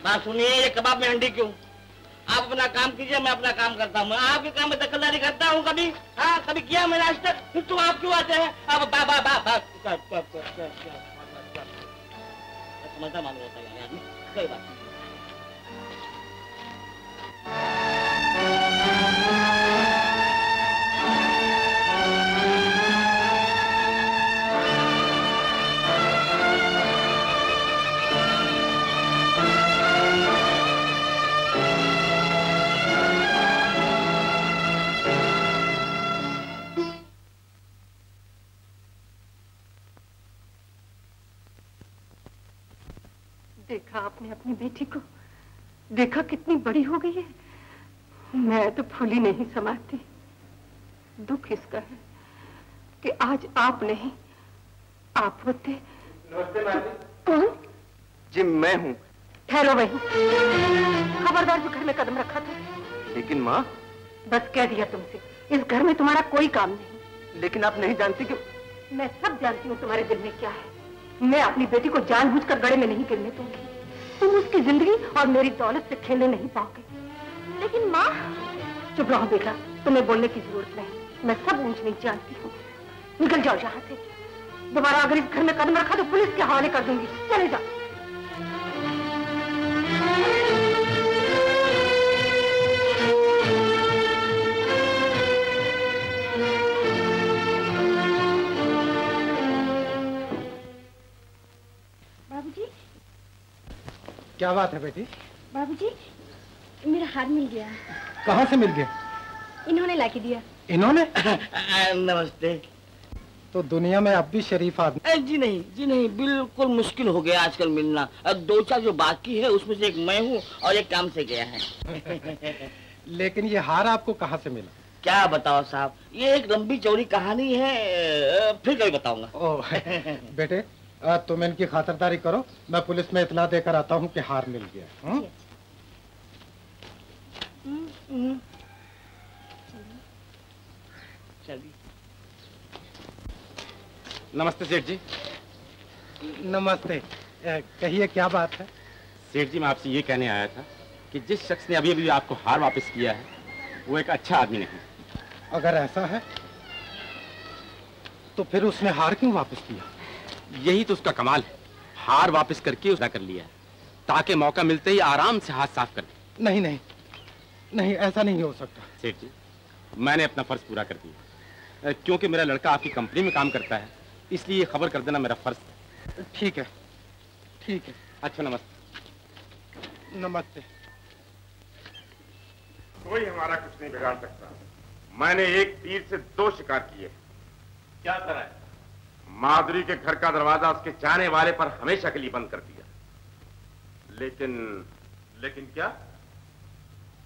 बात सुनिए, ये कबाब में हंडी क्यों? आप अपना काम कीजिए, मैं अपना काम करता हूँ। आपके काम में दखलदारी करता हूँ कभी? हाँ, कभी किया मैंने आज तक? फिर तो आप क्यों आते हैं? अब समझता मालूम होता है आदमी, कोई बात नहीं। देखा आपने अपनी बेटी को? देखा कितनी बड़ी हो गई है। मैं तो फूली नहीं समाती। दुख इसका है कि आज आप नहीं, आप होते। नमस्ते मैडम। कौन? जी मैं हूँ। ठहरो वहीं, खबरदार जो घर में कदम रखा था। लेकिन माँ, बस कह दिया तुमसे, इस घर में तुम्हारा कोई काम नहीं। लेकिन आप नहीं जानती कि मैं सब जानती हूँ तुम्हारे दिल में क्या है। मैं अपनी बेटी को जानबूझकर गड़े में नहीं गिरने दूंगी। तुम उसकी जिंदगी और मेरी दौलत से खेलने नहीं पाओगे। लेकिन माँ। चुप रहो बेटा, तुम्हें बोलने की जरूरत नहीं। मैं सब ऊंच नीच जानती हूँ। निकल जाओ यहाँ से। दोबारा अगर इस घर में कदम रखा तो पुलिस के हवाले कर दूंगी। चले जाओ। बाबूजी। क्या बात है बेटी? बाबूजी, मेरा हार मिल गया। कहाँ से मिल गया? इन्होंने लाके दिया। इन्होंने? नमस्ते। तो दुनिया में अब भी शरीफ आदमी? जी नहीं, बिल्कुल मुश्किल हो गया आजकल मिलना। दो चार जो बाकी है उसमें से एक मैं हूँ और एक काम से गया है। लेकिन ये हार आपको कहाँ से मिला? क्या बताओ साहब, ये एक लंबी चौड़ी कहानी है, फिर कभी बताऊंगा। ओह बेटे, तुम इनकी खातिरदारी करो, मैं पुलिस में इतला देकर आता हूँ कि हार मिल गया। चलिए। नमस्ते सेठ जी। नमस्ते। कहिए क्या बात है? सेठ जी, मैं आपसे ये कहने आया था कि जिस शख्स ने अभी अभी आपको हार वापस किया है वो एक अच्छा आदमी नहीं। अगर ऐसा है तो फिर उसने हार क्यों वापस किया? यही तो उसका कमाल है, हार वापस करके उसने कर लिया है ताकि मौका मिलते ही आराम से हाथ साफ कर दे। नहीं, ऐसा नहीं हो सकता। सेठ जी, मैंने अपना फर्ज पूरा कर दिया। क्योंकि मेरा लड़का आपकी कंपनी में काम करता है, इसलिए खबर कर देना मेरा फर्ज है। ठीक है। अच्छा, नमस्ते। नमस्ते। कोई हमारा कुछ नहीं बिगाड़ सकता। मैंने एक तीर से दो शिकार किए। क्या करा है? माधुरी के घर का दरवाजा उसके जाने वाले पर हमेशा के लिए बंद कर दिया। लेकिन क्या?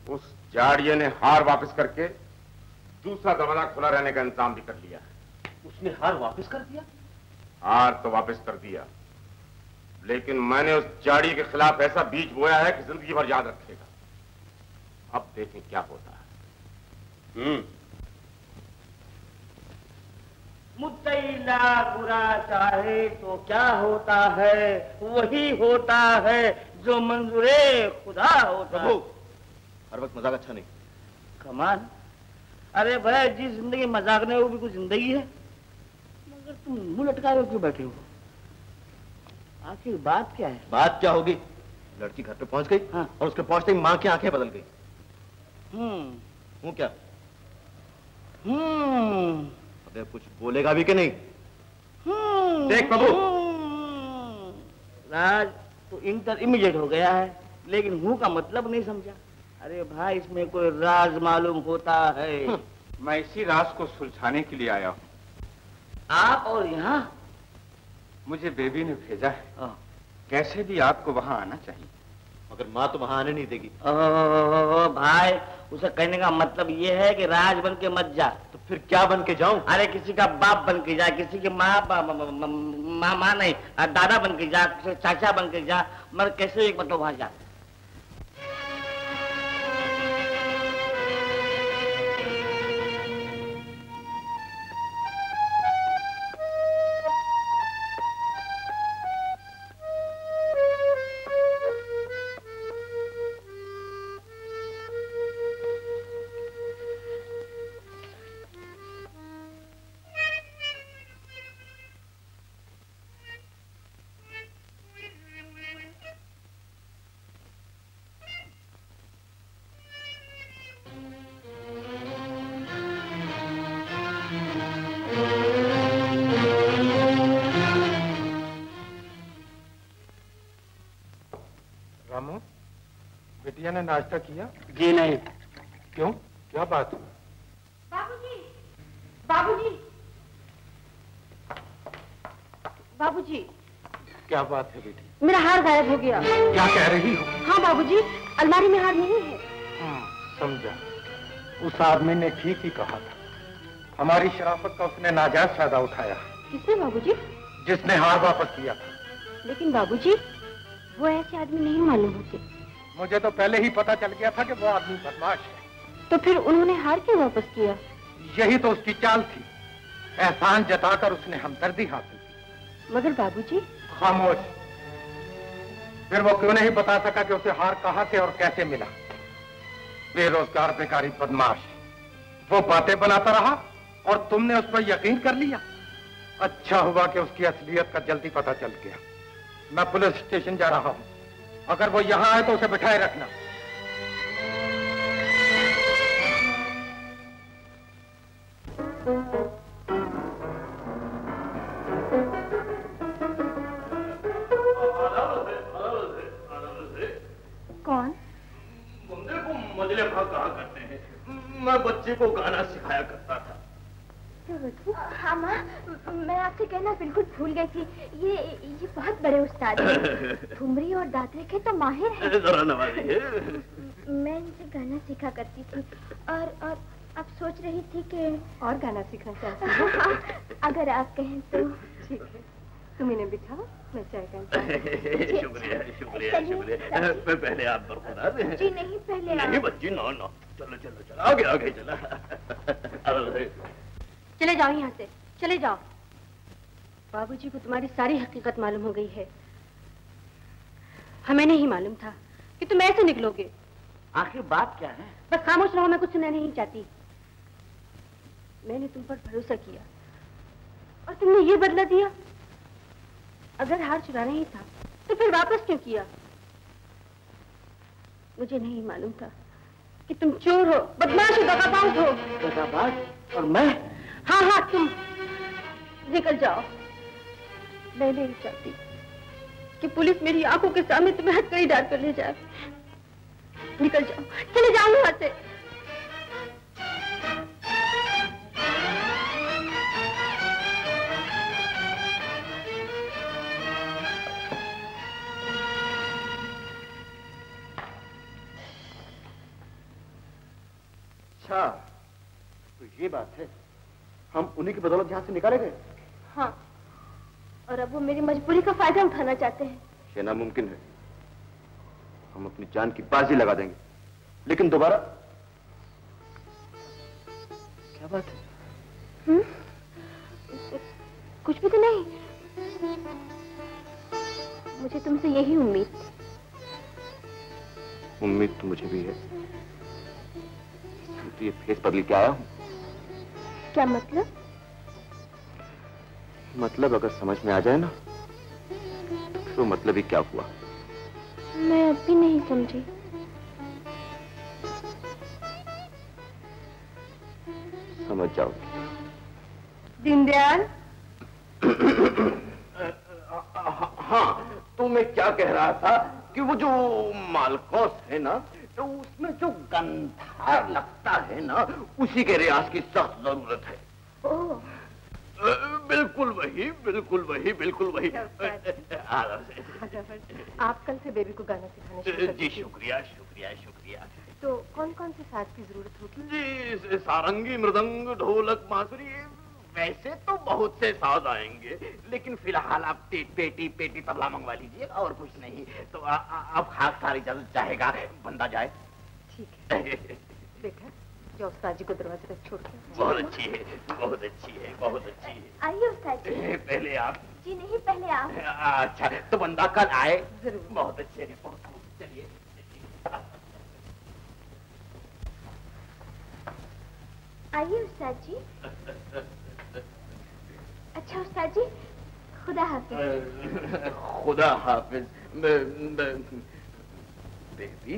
उस जाड़िये ने हार वापस करके दूसरा दरवाजा खुला रहने का इंतजाम भी कर लिया है। उसने हार वापस कर दिया? हार तो वापस कर दिया, लेकिन मैंने उस जाड़िये के खिलाफ ऐसा बीज बोया है कि जिंदगी भर याद रखेगा। अब देखें क्या होता है। मुद्दैला बुरा चाहे तो क्या होता है, वही होता है जो मंजूरे खुदा होता है। हर वक्त मजाक अच्छा नहीं। कमाल। अरे भाई, जिस जिंदगी मजाक नहीं वो भी कुछ जिंदगी है। मगर तुम मुंह लटकाए हुए क्यों बैठे हो? आखिर बात क्या है? बात क्या होगी? लड़की घर पे पहुंच गई। हाँ। और उसके पहुंचते ही माँ की आंखें बदल गई। हूँ क्या? अबे कुछ बोलेगा भी कि नहीं? देख बाबू, राज तो इंटर इमीडिएट हो गया है, लेकिन हूँ का मतलब नहीं समझा। अरे भाई, इसमें कोई राज मालूम होता है। मैं इसी राज को सुलझाने के लिए आया हूँ। आप और यहाँ? मुझे बेबी ने भेजा है। कैसे भी आपको वहाँ आना चाहिए। मगर माँ तो वहाँ आने नहीं देगी। ओ भाई, उसे कहने का मतलब ये है कि राज बन के मत जा। तो फिर क्या बन के जाऊं? अरे किसी का बाप बन के जा, किसी की माँ नहीं, दादा बन के जा, चाचा बन के जा, मगर कैसे एक मतलब वहाँ जा। रामू, बिटिया ने नाश्ता किया? जी नहीं। क्यों, क्या बात? बाबूजी, बाबूजी, बाबूजी। क्या बात है बेटी? मेरा हार गायब हो गया। क्या कह रही हो? हाँ बाबूजी, अलमारी में हार नहीं है। समझा। उस आदमी ने ठीक ही कहा था। हमारी शराफत का उसने नाजायज फायदा उठाया। किसने बाबूजी? जिसने हार वापस किया था। लेकिन बाबूजी, वो ऐसे आदमी नहीं मालूम होते। मुझे तो पहले ही पता चल गया था कि वो आदमी बदमाश है। तो फिर उन्होंने हार क्यों वापस किया? यही तो उसकी चाल थी। एहसान जताकर उसने हमदर्दी हासिल की। मगर बाबूजी। खामोश। फिर वो क्यों नहीं बता सका कि उसे हार कहाँ से और कैसे मिला? बेरोजगार बेकारी बदमाश। वो बातें बनाता रहा और तुमने उस पर यकीन कर लिया। अच्छा हुआ कि उसकी असलियत का जल्दी पता चल गया। मैं पुलिस स्टेशन जा रहा हूं। अगर वो यहां आए तो उसे बिठाए रखना। कौन? बंदे को मजले भाग कहा करते हैं। मैं बच्चे को गाना सिखाया करता था। हाँ माँ, मैं आपसे कहना बिल्कुल भूल गई थी। ये बहुत बड़े उस्ताद हैं। ठुमरी और दादरे के तो माहिर हैं। जरा नवाजी है। मैं इनसे गाना सीखा करती थी और अब सोच रही थी कि और गाना सीखना चाहती हूँ। अगर आप कहें तो। ठीक है, तुम इन्हें बिठाओ, मैं चाय का। शुक्रिया शुक्रिया शुक्रिया। मैं पहले आप बरकरार हैं। जी नहीं, पहले नहीं बच्ची, नो नो, चलो चलो चलो, आगे आगे चला। चले जाओ यहाँ से, चले जाओ। बाबूजी को तुम्हारी सारी हकीकत मालूम हो गई है। हमें नहीं मालूम था कि तुम ऐसे निकलोगे। आखिर बात क्या है? बस खामोश रहो, मैं कुछ सुनना नहीं चाहती। मैंने तुम पर भरोसा किया और तुमने ये बदला दिया। अगर हार चुराना ही था तो फिर वापस क्यों किया? मुझे नहीं मालूम था कि तुम चोर हो, बदमाश हो, दगाबाज हो। दगाबाज? और मैं? हाँ हाँ, तुम निकल जाओ। मैं नहीं चाहती कि पुलिस मेरी आंखों के सामने तुम्हें हथकड़ी डाल कर ले जाए। निकल जाओ, चले जाओ यहाँ से। अच्छा, तो ये बात है। हम उन्हीं की बदौलत यहाँ से निकाले गए? हाँ, और अब वो मेरी मजबूरी का फायदा उठाना चाहते हैं। ये नामुमकिन है। हम अपनी जान की बाजी लगा देंगे, लेकिन दोबारा। क्या बात है? कुछ भी तो नहीं। मुझे तुमसे यही उम्मीद थी। उम्मीद तो मुझे भी है। तो ये फेस बदल के आया हूं। क्या मतलब? मतलब अगर समझ में आ जाए ना, तो मतलब ही क्या हुआ? मैं अब भी नहीं समझी। समझ जाओगी। दीनदयाल। हाँ, तो मैं क्या कह रहा था कि वो जो मालकोस है ना, तो उसमें जो गंधार लगता है ना, उसी के रियाज की सख्त जरूरत है। ओह, बिल्कुल वही, बिल्कुल वही, बिल्कुल वही। आप कल से बेबी को गाना सिखाने शुरू कर जी शुक्रिया, शुक्रिया, शुक्रिया। तो कौन कौन से साज की जरूरत होगी? जी सारंगी, मृदंग, ढोलक, बांसुरी, वैसे तो बहुत से साज आएंगे, लेकिन फिलहाल आप पेटी तबला मंगवा लीजिए और कुछ नहीं। तो अब खास सारी इजाजत चाहेगा, बंदा जाए। ठीक है बेटा, जो उस्ताद जी को दरवाजे तक छोड़ के। बहुत अच्छी है, बहुत अच्छी है, बहुत अच्छी है। आइए उस्ताद जी। पहले आप। जी नहीं, पहले आप। अच्छा, तो बंदा कल आए। जरूर। बहुत अच्छे है, बहुत। चलिए आइए उस्ताद जी। अच्छा उस्ताद जी, खुदा हाफिज। खुदा हाफिज। बेबी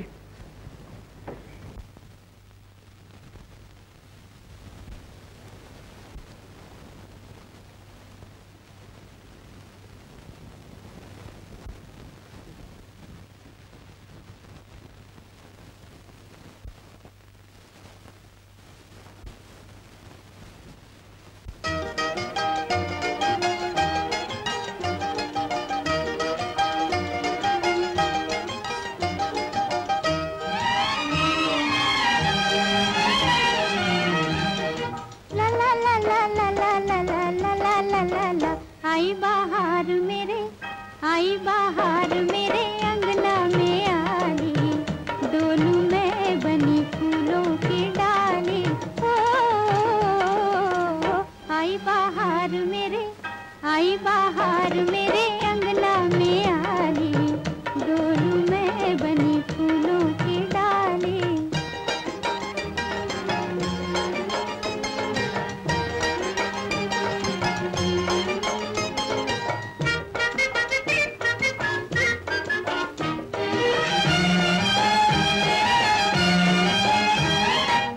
आई बाहर मेरे अंगना में आली, डोलू में बनी फूलों की डाली। ओ आई बाहर मेरे अंगना में आली, डोलू में बनी फूलों की डाली।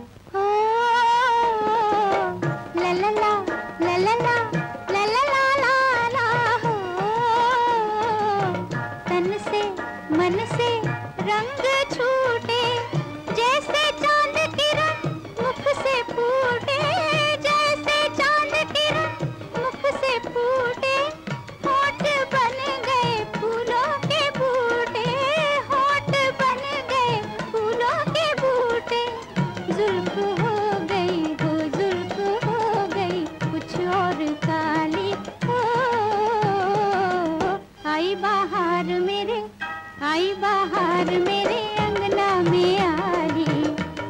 आई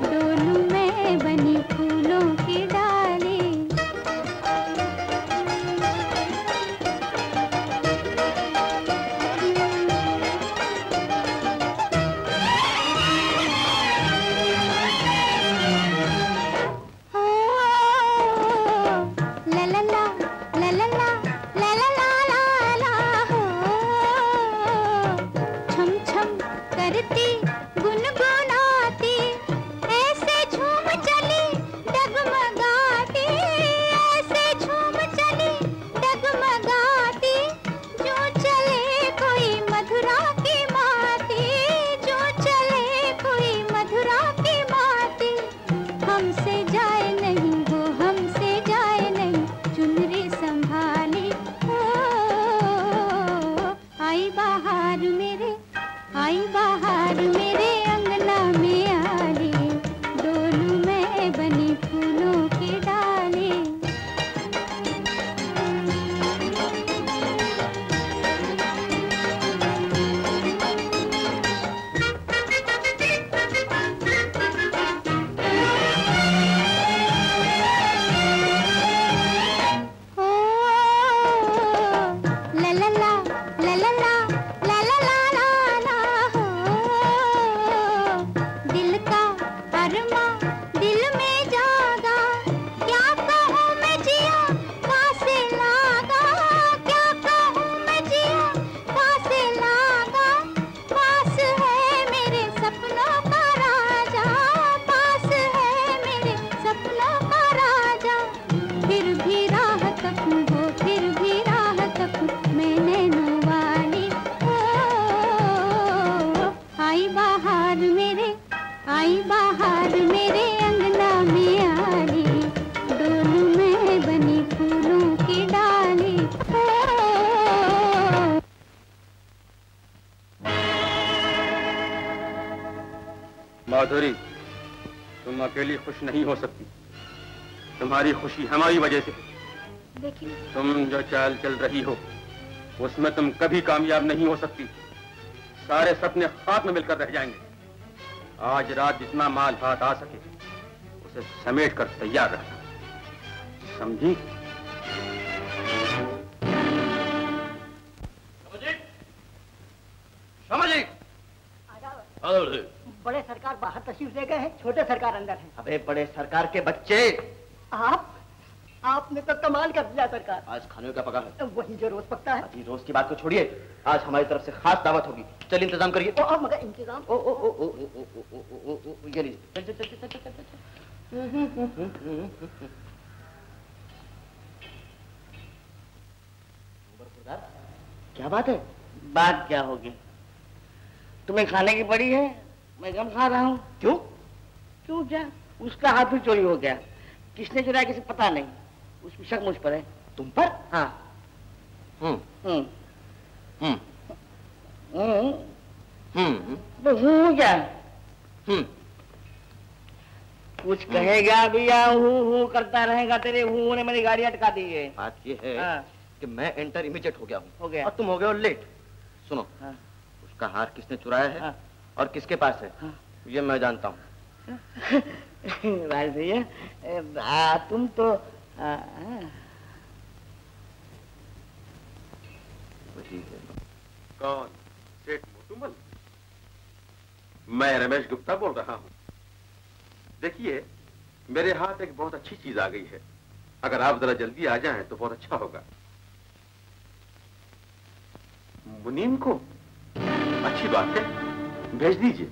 बाहर मेरे अंगना में आली, डोलू में बनी फूलों की डाली। आई बाहर मेरे अंगना में आली, डोलू मैं बनी फूलों की डाली। माधुरी, तुम अकेली खुश नहीं हो सकती। तुम्हारी खुशी हमारी वजह से। लेकिन तुम जो चाल चल रही हो उसमें तुम कभी कामयाब नहीं हो सकती। सारे सपने खाक में मिलकर रह जाएंगे। आज रात जितना माल हाथ आ सके उसे समेट कर तैयार रखना, समझी? समझी? बड़े सरकार बाहर तशरीफ ले गए हैं, छोटे सरकार अंदर हैं। अबे बड़े सरकार के बच्चे, आपने तो कमाल कर दिया सरकार। आज खाने का पका है? वही जो रोज पकता है। अभी रोज की बात को छोड़िए, आज हमारी तरफ से खास दावत होगी। चल इंतजाम करिए। अब मगर इंतजाम? ओ ओ ओ ओ ओ ओ ओ ओ ये लीजिए। चल चल चल चल चल चल। क्या बात है? बात क्या होगी? तुम्हें खाने की पड़ी है, मैं कम खा रहा हूँ। क्यों? क्यों क्या? उसका हाथ भी चोरी हो गया। किसने चुराया किसी पता नहीं। उसकी शक मुझ पर है। तुम पर? हाँ। तो हूँ क्या? कुछ कहेगा भी या हूँ करता रहेगा। तेरे हूँ ने मेरी गाड़ी अटका दी है। बात ये है कि मैं एंटर इमीडिएट हो गया हूँ। हो गया। और तुम हो गए हो लेट। सुनो, उसका हार किसने चुराया है और किसके पास है ये मैं जानता हूँ। भाई भैया तुम तो कौन? सेठ मोटूमल? मैं रमेश गुप्ता बोल रहा हूँ। देखिए, मेरे हाथ एक बहुत अच्छी चीज आ गई है। अगर आप जरा जल्दी आ जाएं तो बहुत अच्छा होगा। मुनीम को? अच्छी बात है, भेज दीजिए।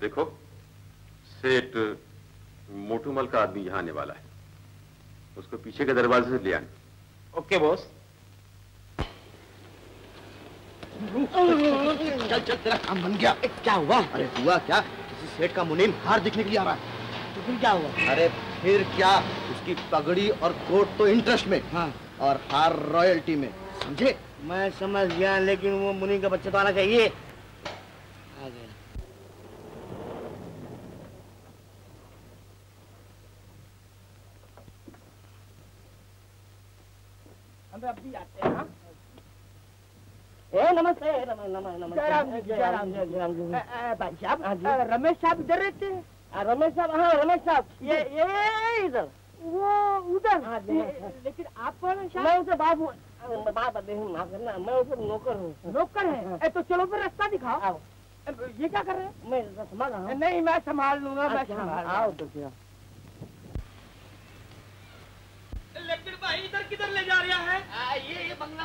देखो, सेठ मोटूमल का आदमी यहाँ आने वाला है। उसको पीछे के दरवाजे से ले आना। Okay boss. चल चल, तेरा काम बन गया। क्या हुआ? अरे हुआ क्या, किसी सेठ का मुनीम हार दिखने के लिए आ रहा है। तो फिर क्या हुआ? अरे फिर क्या, उसकी पगड़ी और कोट तो इंटरेस्ट में और हार रॉयल्टी में, समझे? मैं समझ गया, लेकिन वो मुनीम का बच्चा तो आना चाहिए। आ गया। हम अब भी आते हैं। नमस्ते। भाई साहब, रमेश साहब इधर रहते हैं? रमेश साहब? हाँ रमेश साहब, ये इधर, वो उधर। लेकिन आप कौन है? मैं उनसे बाप हूँ। मैं उनसे नौकर हूँ। नौकर है? तो चलो फिर रास्ता दिखाओ। ये क्या कर रहे हैं? मैं संभाल रहा हूँ। नहीं, मैं संभाल लूंगा। मैं संभाल। आओ तो क्या। लेकिन भाई इधर किधर ले जा रहा है? ये बंगला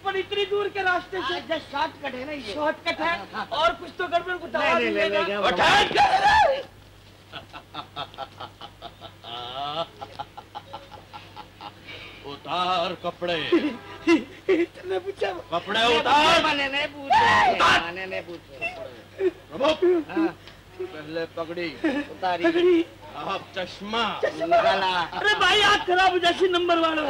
पर इतनी दूर के रास्ते से। शॉर्टकट है ना ये। शॉर्टकट है और कुछ तो गड़बड़ को दबा दीजिएगा। उतार कपड़े। तुमने पूछा? कपड़े उतार। मैंने नहीं पूछे। पहले पगड़ी उतारी। अब चश्मा निकाला। अरे भाई आँख खराब हो जाती नंबर वालों।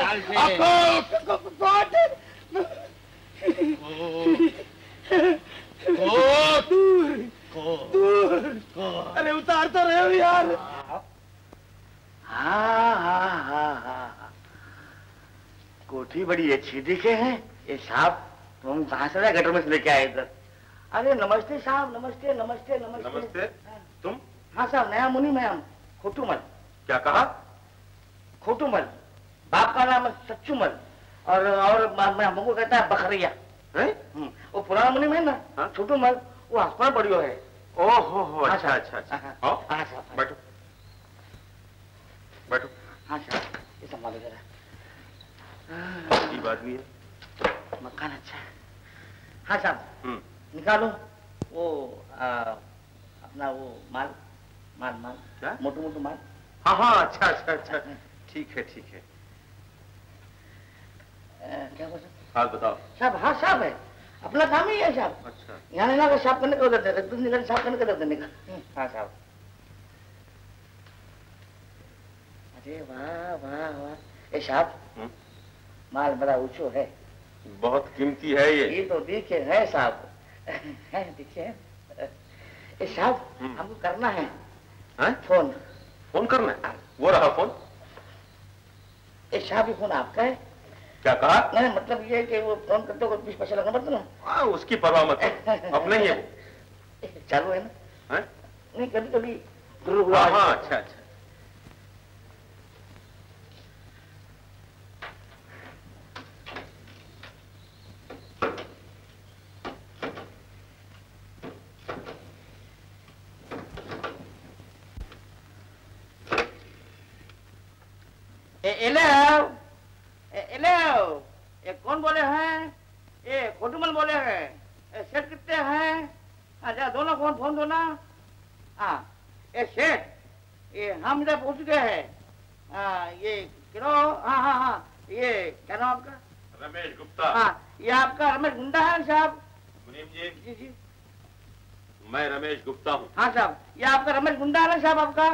अरे उतार तो रहे हो यार। हाँ। कोठी बड़ी अच्छी दिखे है। ये साहब तुम कहाँ से गटर में से लेके आए इधर? अरे नमस्ते साहब, नमस्ते नमस्ते नमस्ते। नमस्ते। तुम? हाँ साहब, नया मुनीम है हम, खोटूमल। क्या कहा? खोटूमल। बाप का नाम है सच्चूमल और हमको कहता है बखरिया। वो पुराना मुनीम है ना छोटूमल, वो हस्पताल बढ़ियो है। ओहो, अच्छा अच्छा अच्छा। हाँ साहब, बैठो बैठो। हाँ साहब, ये संभालो जरा। अजीब आदमी है। मकान अच्छा है। हाँ साहब, निकालो वो अपना वो माल माल माल। क्या? मोटू मोटू माल। हाँ अच्छा अच्छा अच्छा, ठीक है ठीक है। क्या हाथ बताओ। साहब हाँ साहब है, अपना काम ही है साहब। अच्छा। यहाँ लेना का साफ करने का उधर देने, दूध निकाल साफ करने का उधर देने का। हाँ साहब। अरे वाह वाह वाह, ये साहब माल बड़ा ऊंचो है। बहुत कीमती है ये तो देखे है साहब, है देखिए। ये साहब हमको करना है फोन। फोन करना है? वो रहा फोन। ये साहब ये फोन आपका है? क्या कहा? नहीं मतलब ये कि वो फोन करते हो 20 पैसे लगना पड़ता ना। हाँ उसकी परवाह मत करो, अपना ही है वो। चालू है ना? है? नहीं कभी कभी शुरू हुआ। हाँ अच्छा अच्छा। ये कौन बोले हैं? ये खोटूमल बोले हैं। सेठ कितने हैं? अच्छा दोनों फोन दो ना। हाँ ये सेठ, ये हम इधर पहुंच गए हैं। ये क्यों? हाँ ये क्या नाम आपका? रमेश गुप्ता। हाँ ये आपका रमेश गुंडा है साहब? मुनीम जी। जी जी मैं रमेश गुप्ता हूँ। हाँ साहब, ये आपका रमेश गुंडा है ना साहब आपका?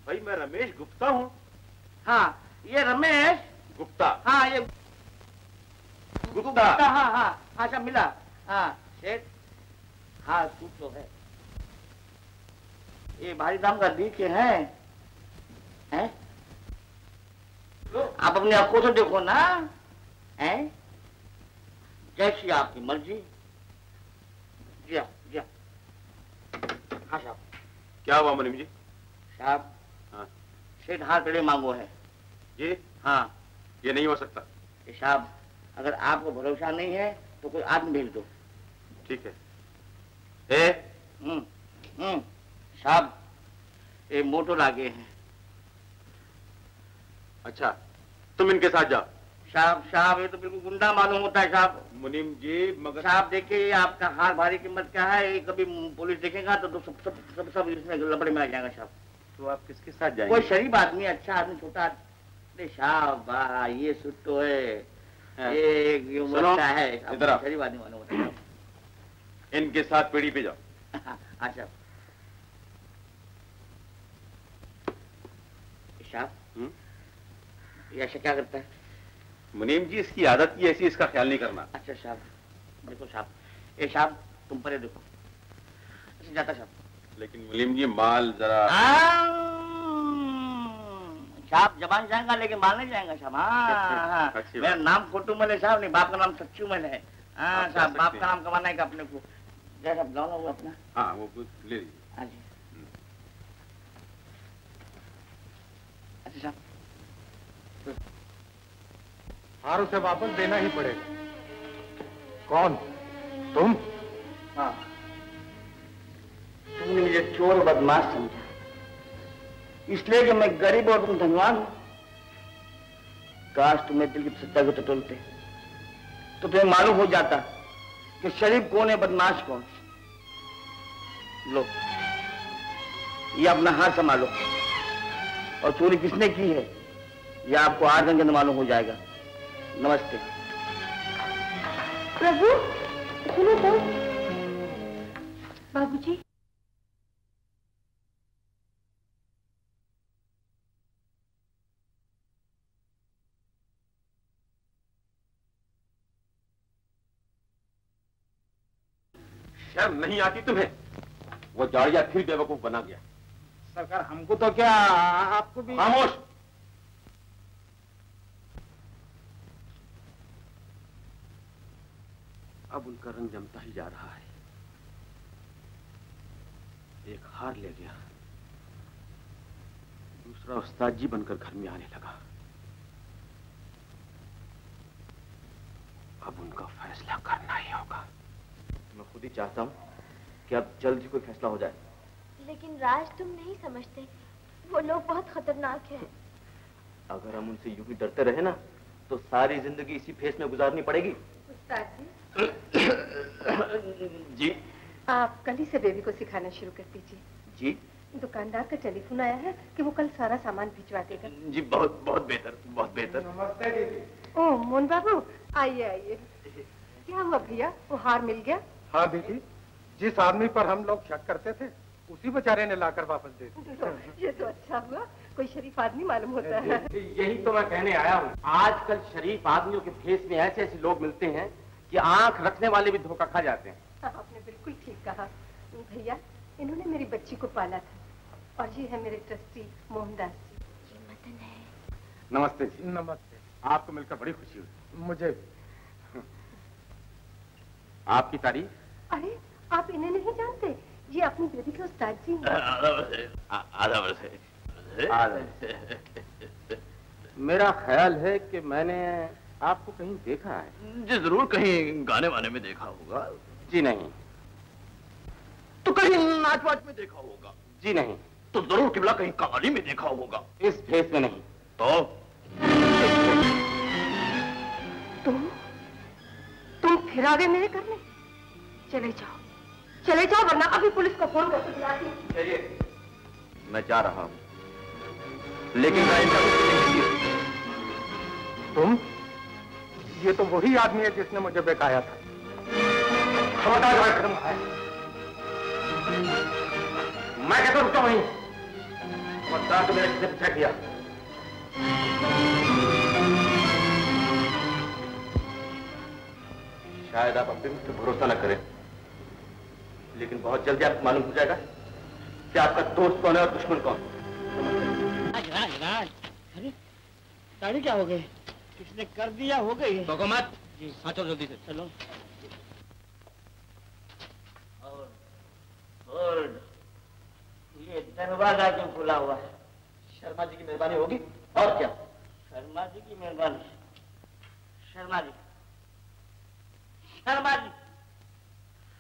भाई मैं रमेश गुप्ता हूँ। हाँ ये रमेश गुप्ता। हाँ ये गुप्ता। हाँ अच्छा मिला। हाँ सेठ, हाँ तू तो है। ये भारी दाम का दिखे हैं? आप अपनी आंखों से देखो ना, हैं? जैसी आपकी मर्जी। जी हाँ साहब। क्या हुआ मुनीम जी? साहब हाँ सेठ हाथ पेड़े मांगो है। ये? हाँ ये नहीं हो सकता। साहब अगर आपको भरोसा नहीं है तो कोई आदमी भेज दो। ठीक है। साहब ये मोटो लागे हैं। अच्छा तुम इनके साथ जाओ। साहब ये तो बिल्कुल गुंडा मालूम होता है साहब। मुनीम जी मगर साहब देखिए आपका हार भारी कीमत क्या है, ये कभी पुलिस देखेगा तो सब इसमें लपड़े में आ जाएगा साहब। तो आप किसके साथ जाएंगे? कोई शरीफ आदमी, अच्छा आदमी, छोटा। अरे साहब ये सुट्टो है, ये उमरता है। इधर आओ। शरीफ आदमी मालूम होता है। इनके साथ पीढ़ी पे जाओ। अच्छा साहब ये ऐसा क्या करता है? मुनीम जी इसकी आदत ही ऐसी, इसका ख्याल नहीं करना। अच्छा साहब देखो साहब, ये साहब तुम परे देखो। अच्छा जाता साहब। लेकिन मुनीम जी माल जरा साहब जबान जाएगा लेकिन माल नहीं जाएगा साहब। हाँ मेरा नाम खोटूमल है साहब, नहीं बाप का नाम सच्चूमल है। हाँ साहब बाप का नाम कमाना है अपने को। जैसा लाओ वो अपना। हाँ वो ले लीजिए। हाँ जी अच्छा साहब हार उसे वापस देना ही पड़ेगा। कौन? तुम? हाँ तुमने मुझे चोर और बदमाश समझा, इसलिए कि मैं गरीब और तुम धनवान हो। काश तुम्हें दिल की सच्चाई को टटोलते तो तुम्हें मालूम हो जाता कि शरीफ कौन है, बदमाश कौन। लो ये अपना हाथ संभालो, और चोरी किसने की है यह आपको 8 दिन के अंदर मालूम हो जाएगा। नमस्ते। प्रभु सुनो तो। बाबूजी शर्म नहीं आती तुम्हें? वो जाड़िया फिर बेवकूफ बना गया। सरकार हमको तो क्या, आपको भी। खामोश। अब उनका रंग जमता ही जा रहा है। एक हार ले गया, दूसरा उस्ताद जी बनकर घर में आने लगा। अब उनका फैसला करना ही होगा। मैं खुद ही चाहता हूँ कि अब जल्द ही कोई फैसला हो जाए। लेकिन राज तुम नहीं समझते, वो लोग बहुत खतरनाक हैं। अगर हम उनसे यूं ही डरते रहे ना तो सारी जिंदगी इसी फेस में गुजारनी पड़ेगी। उस्ताद जी जी आप कल ही से बेबी को सिखाना शुरू कर दीजिए। जी दुकानदार का टेलीफोन आया है कि वो कल सारा सामान भिजवा देगा। जी बहुत बहुत बेहतर, बहुत बेहतर। नमस्ते दीदी। ओ मोहन बाबू, आइए आइए। क्या हुआ भैया, वो हार मिल गया? हाँ दीदी, जिस आदमी पर हम लोग शक करते थे उसी बेचारे ने लाकर वापस दे दिया। ये तो अच्छा हुआ, कोई शरीफ आदमी मालूम होता है। यही तो मैं कहने आया हूँ। आजकल शरीफ आदमियों के भेष में ऐसे ऐसे लोग मिलते हैं कि आंख रखने वाले भी धोखा खा जाते हैं। आपने बिल्कुल ठीक कहा भैया, इन्होंने मेरी बच्ची को पाला था और ये है मेरे ट्रस्टी मोहनदास जी। ये मदन है। नमस्ते जी। नमस्ते। आपको मिलकर बड़ी खुशी हुई। मुझे भी। आपकी तारीफ? अरे आप इन्हें नहीं जानते, ये अपनी बेटी के उस्ताद जी हैं। मेरा ख्याल है कि मैंने आपको कहीं देखा है। जी जरूर, कहीं गाने वाने में देखा होगा। जी नहीं। तो कहीं नाच वाच में देखा होगा। जी नहीं। तो जरूर किबला कहीं कवाली में देखा होगा। इस भेष में नहीं। तो तुम फिर आ गए मेरे घर में। चले जाओ वरना अभी पुलिस को फोन करके बुलाती हूँ। चलिए, मैं जा रहा हूँ, लेकिन तुम? ये तो वही आदमी है जिसने मुझे बेकाया था। खबरदार, मैं कहता रुका वहीं। खबरदार, तो मेरा किसने पीछा किया? शायद आप अपने मुझ पर भरोसा न करें, लेकिन बहुत जल्दी आपको मालूम हो जाएगा कि आपका दोस्त कौन है और दुश्मन कौन। राज, अरे गाड़ी क्या हो गई? किसने कर दिया? हो गई है। तो मत जी। हाँ चलो जल्दी से चलो। और ये दरवाजा क्यों खुला हुआ है? शर्मा जी की मेहरबानी होगी और क्या? शर्मा जी की मेहरबानी? शर्मा जी, शर्मा जी,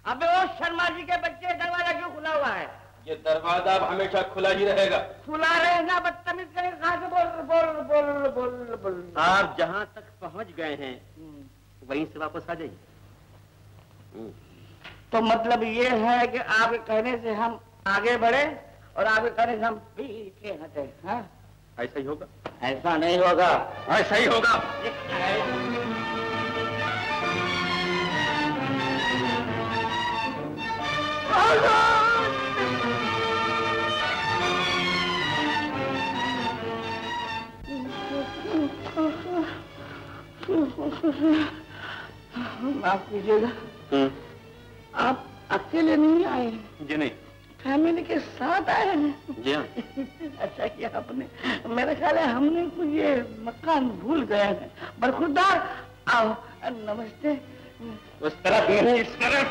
अबे वो शर्मा जी के बच्चे, दरवाजा क्यों खुला हुआ है? ये दरवाजा अब हमेशा खुला ही रहेगा। खुला रहना बदतमीज करे। कहाँ से बोल बोल बोल बोल बोल। आप जहाँ तक पहुँच गए हैं वहीं से वापस आ जाइए। तो मतलब ये है कि आपके कहने से हम आगे बढ़े और आपके कहने से हम पीछे हटे? हाँ, ऐसा ही होगा। ऐसा नहीं होगा। ऐसा ही होगा। माफ कीजिएगा, आप अकेले नहीं आए? जी नहीं, फैमिली के साथ आए हैं। जी हाँ। अच्छा किया आपने। मेरा ख्याल है हमने कुछ ये मकान भूल गए हैं। बरखुरदार आओ। नमस्ते। उस तरफ नहीं, इस तरफ।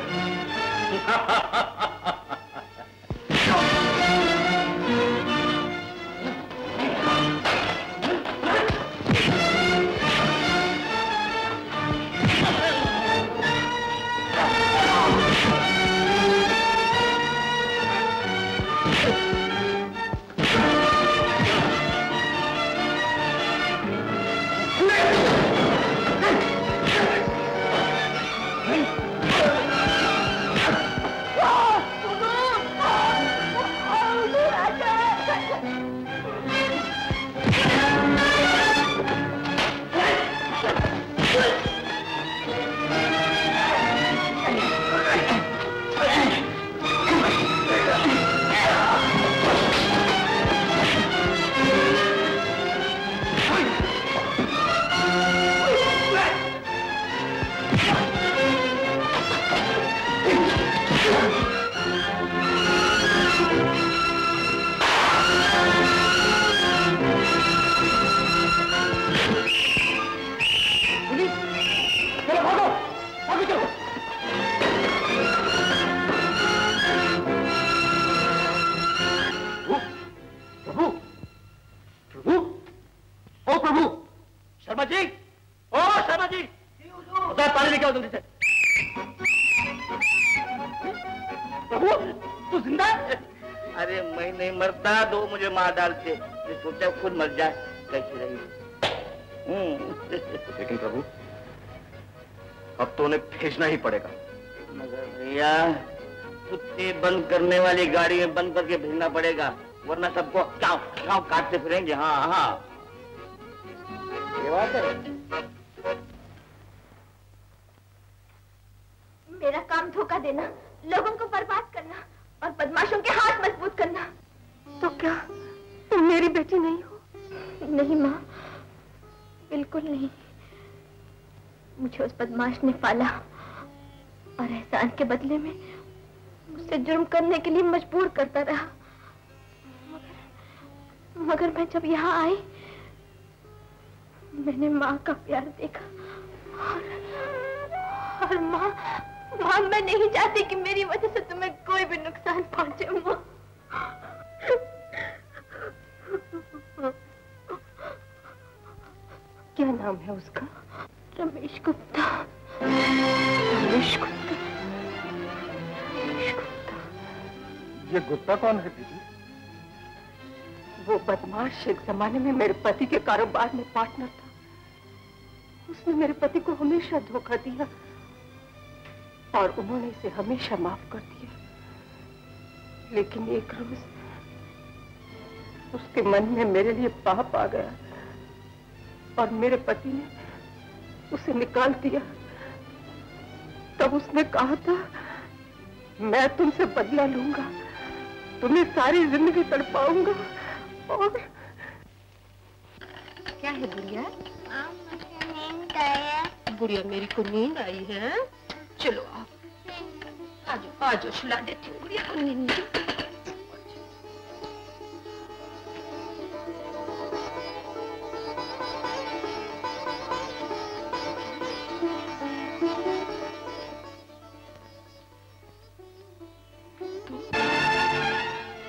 डालते सोचा खुद मर जाए, कैसी रही। लेकिन प्रभु, अब तो उन्हें भेजना ही पड़ेगा। मगर भैया कुत्ते बंद करने वाली गाड़ी में बंद करके भेजना पड़ेगा, वरना सबको काव काव काटते फिरेंगे। हाँ हाँ, ये बात है। मेरा काम धोखा देना, लोगों को बर्बाद करना और बदमाशों के हाथ मजबूत करना। तो क्या तुम मेरी बेटी नहीं हो? नहीं माँ, बिल्कुल नहीं। मुझे उस बदमाश ने पाला और एहसान के बदले में मुझसे जुर्म करने के लिए मजबूर करता रहा। मगर मैं जब यहाँ आई, मैंने माँ का प्यार देखा और माँ, मैं नहीं चाहती कि मेरी वजह से तुम्हें कोई भी नुकसान पहुंचे माँ। क्या नाम है उसका? रमेश गुप्ता। रमेश गुप्ता। ये गुप्ता कौन है दीदी? वो बदमाश एक जमाने में मेरे पति के कारोबार में पार्टनर था। उसने मेरे पति को हमेशा धोखा दिया और उन्होंने इसे हमेशा माफ कर दिया। लेकिन एक रोज उसके मन में मेरे लिए पाप आ गया और मेरे पति ने उसे निकाल दिया। तब उसने कहा था, मैं तुमसे बदला लूंगा, तुम्हें सारी जिंदगी तड़पाऊंगा। और क्या है गुड़िया? मुझे नींद आया। गुड़िया मेरी को नींद आई है। चलो आओ, आ जाओ, सुला देती हूँ गुड़िया को नींद।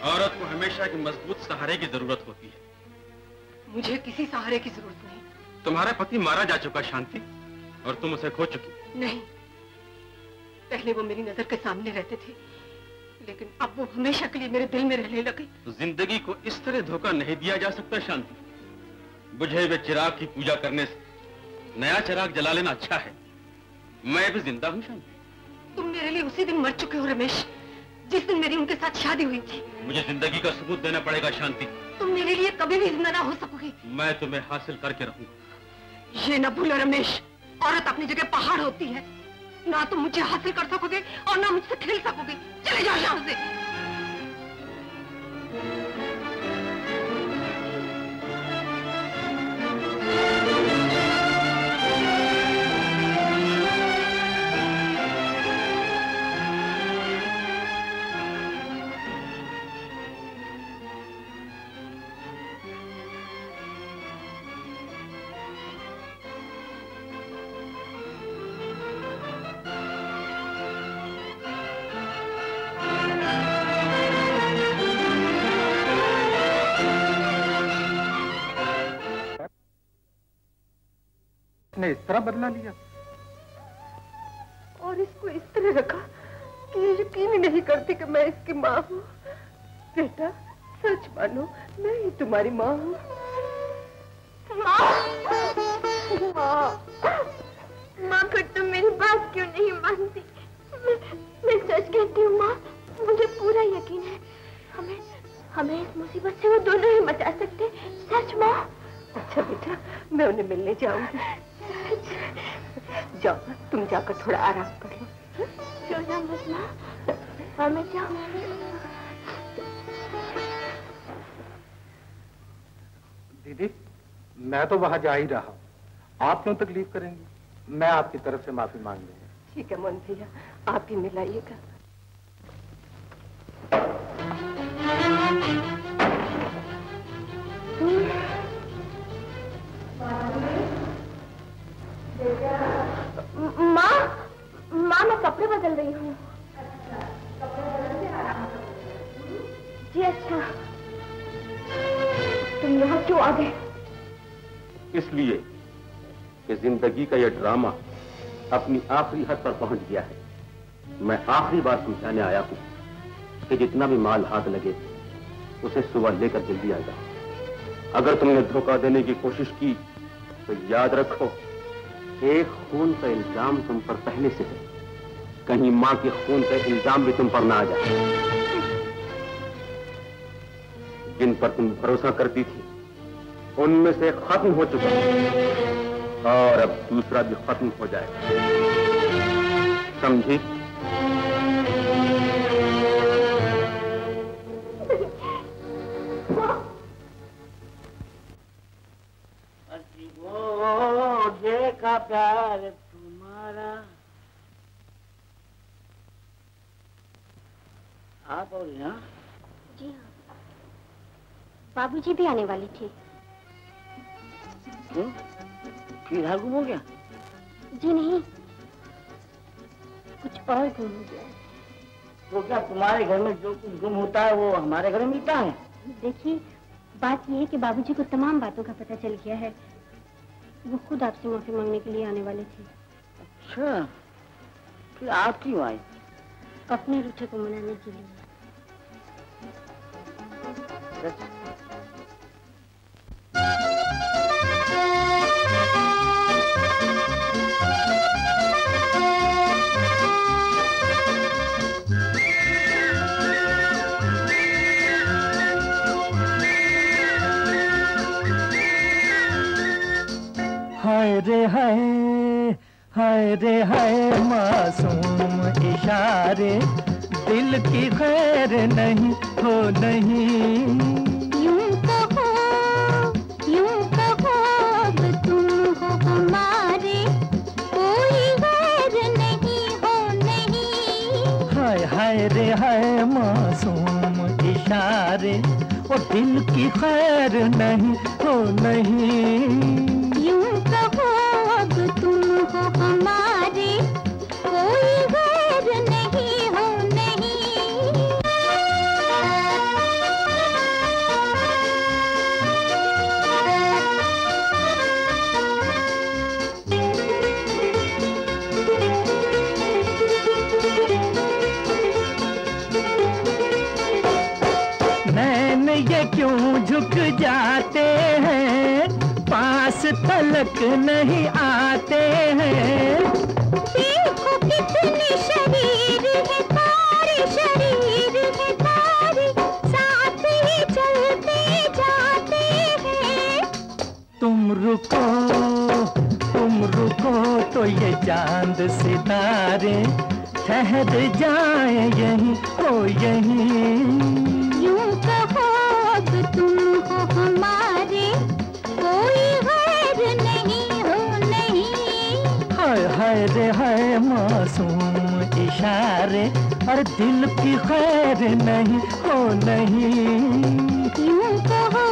औरत को हमेशा एक मजबूत सहारे की जरूरत होती है। मुझे किसी सहारे की जरूरत नहीं। तुम्हारा पति मारा जा चुका शांति, और तुम उसे खो चुकी। नहीं, पहले वो मेरी नजर के सामने रहते थे, लेकिन अब वो हमेशा के लिए मेरे दिल में रहने लगे। जिंदगी को इस तरह धोखा नहीं दिया जा सकता शांति। बुझे हुए चिराग की पूजा करने से नया चिराग जला लेना अच्छा है। मैं भी जिंदा हूँ शांति। तुम मेरे लिए उसी दिन मर चुके हो रमेश, जिस दिन मेरी उनके साथ शादी हुई थी। मुझे जिंदगी का सबूत देना पड़ेगा शांति। तुम मेरे लिए कभी भी जिंदा ना हो सकोगे। मैं तुम्हें हासिल करके रहूंगा। ये न भूलो रमेश, औरत अपनी जगह पहाड़ होती है। ना तुम मुझे हासिल कर सकोगे और ना मुझसे खेल सकोगे। चले जाओ यहाँ से। ने इस तरह बदला लिया और इसको इस तरह रखा कि ये यकीन ही नहीं करती कि मैं इसकी माँ हूँ। बेटा सच मानो, मैं ही तुम्हारी माँ हूँ। माँ फिर तुम मेरी बात क्यों नहीं मानती? मैं सच कहती हूँ माँ, मुझे पूरा यकीन है हमें इस मुसीबत से वो दोनों ही बचा सकते। सच माँ। अच्छा बेटा, मैं उन्हें मिलने जाऊंगी। जाओ, तुम जाकर थोड़ा आराम कर लो। सोना मत माँ, और मैं जाऊँ। दीदी, मैं तो वहां जा ही रहा हूँ, आप क्यों तकलीफ करेंगी? मैं आपकी तरफ से माफी मांग लूंगा। ठीक है मोहन भैया, आप ही मिलाइएगा। माँ मैं कपड़े बदल रही हूँ। जी अच्छा, तुम यहाँ क्यों आ गए? इसलिए कि जिंदगी का यह ड्रामा अपनी आखिरी हद पर पहुंच गया है। मैं आखिरी बार समझाने आया हूं कि जितना भी माल हाथ लगे उसे सुबह लेकर जल्दी आ जाओ। अगर तुमने धोखा देने की कोशिश की तो याद रखो, एक खून का इल्जाम तुम पर पहले से है। कहीं मां के खून का इल्जाम भी तुम पर ना आ जाए। जिन पर तुम भरोसा करती थी उनमें से खत्म हो चुका और अब दूसरा भी खत्म हो जाएगा, समझी? देखा प्यार तुम्हारा। आप और यहाँ? जी हाँ, बाबूजी भी आने वाले थे। क्यों? फिर गुम हो गया? जी नहीं, कुछ और गुम हो गया। तो क्या तुम्हारे घर में जो कुछ गुम होता है वो हमारे घर में मिलता है? देखिए, बात यह है कि बाबूजी को तमाम बातों का पता चल गया है। वो खुद आपसे माफी मांगने के लिए आने वाले थे। अच्छा, फिर आप क्यों आए? अपने रूठे को मनाने के लिए। हाय रे हाय मासूम इशारे, दिल की खैर नहीं हो नहीं। यूं कहो अब तुम हो हमारे, कोई गैर नहीं हो नहीं। हाय रे हाय मासूम इशारे, वो दिल की खैर नहीं हो नहीं। अब तुम हो हमारे, कोई गैर नहीं हो नहीं। नैन ये क्यों झुक जाते हैं, पास तलक नहीं आते हैं। देखो कितने शरीर है तारे, शरीर है तारे, साथ ही चलते जाते हैं। तुम रुको तो ये चांद सितारे ठहर जाए यहीं ओ यहीं। यूं कहो अब तुम हो हमारे, कोई गैर नहीं हो नहीं। हाय रे हाय मासूम इशारे, और दिल की खैर नहीं हो नहीं। यूं कहो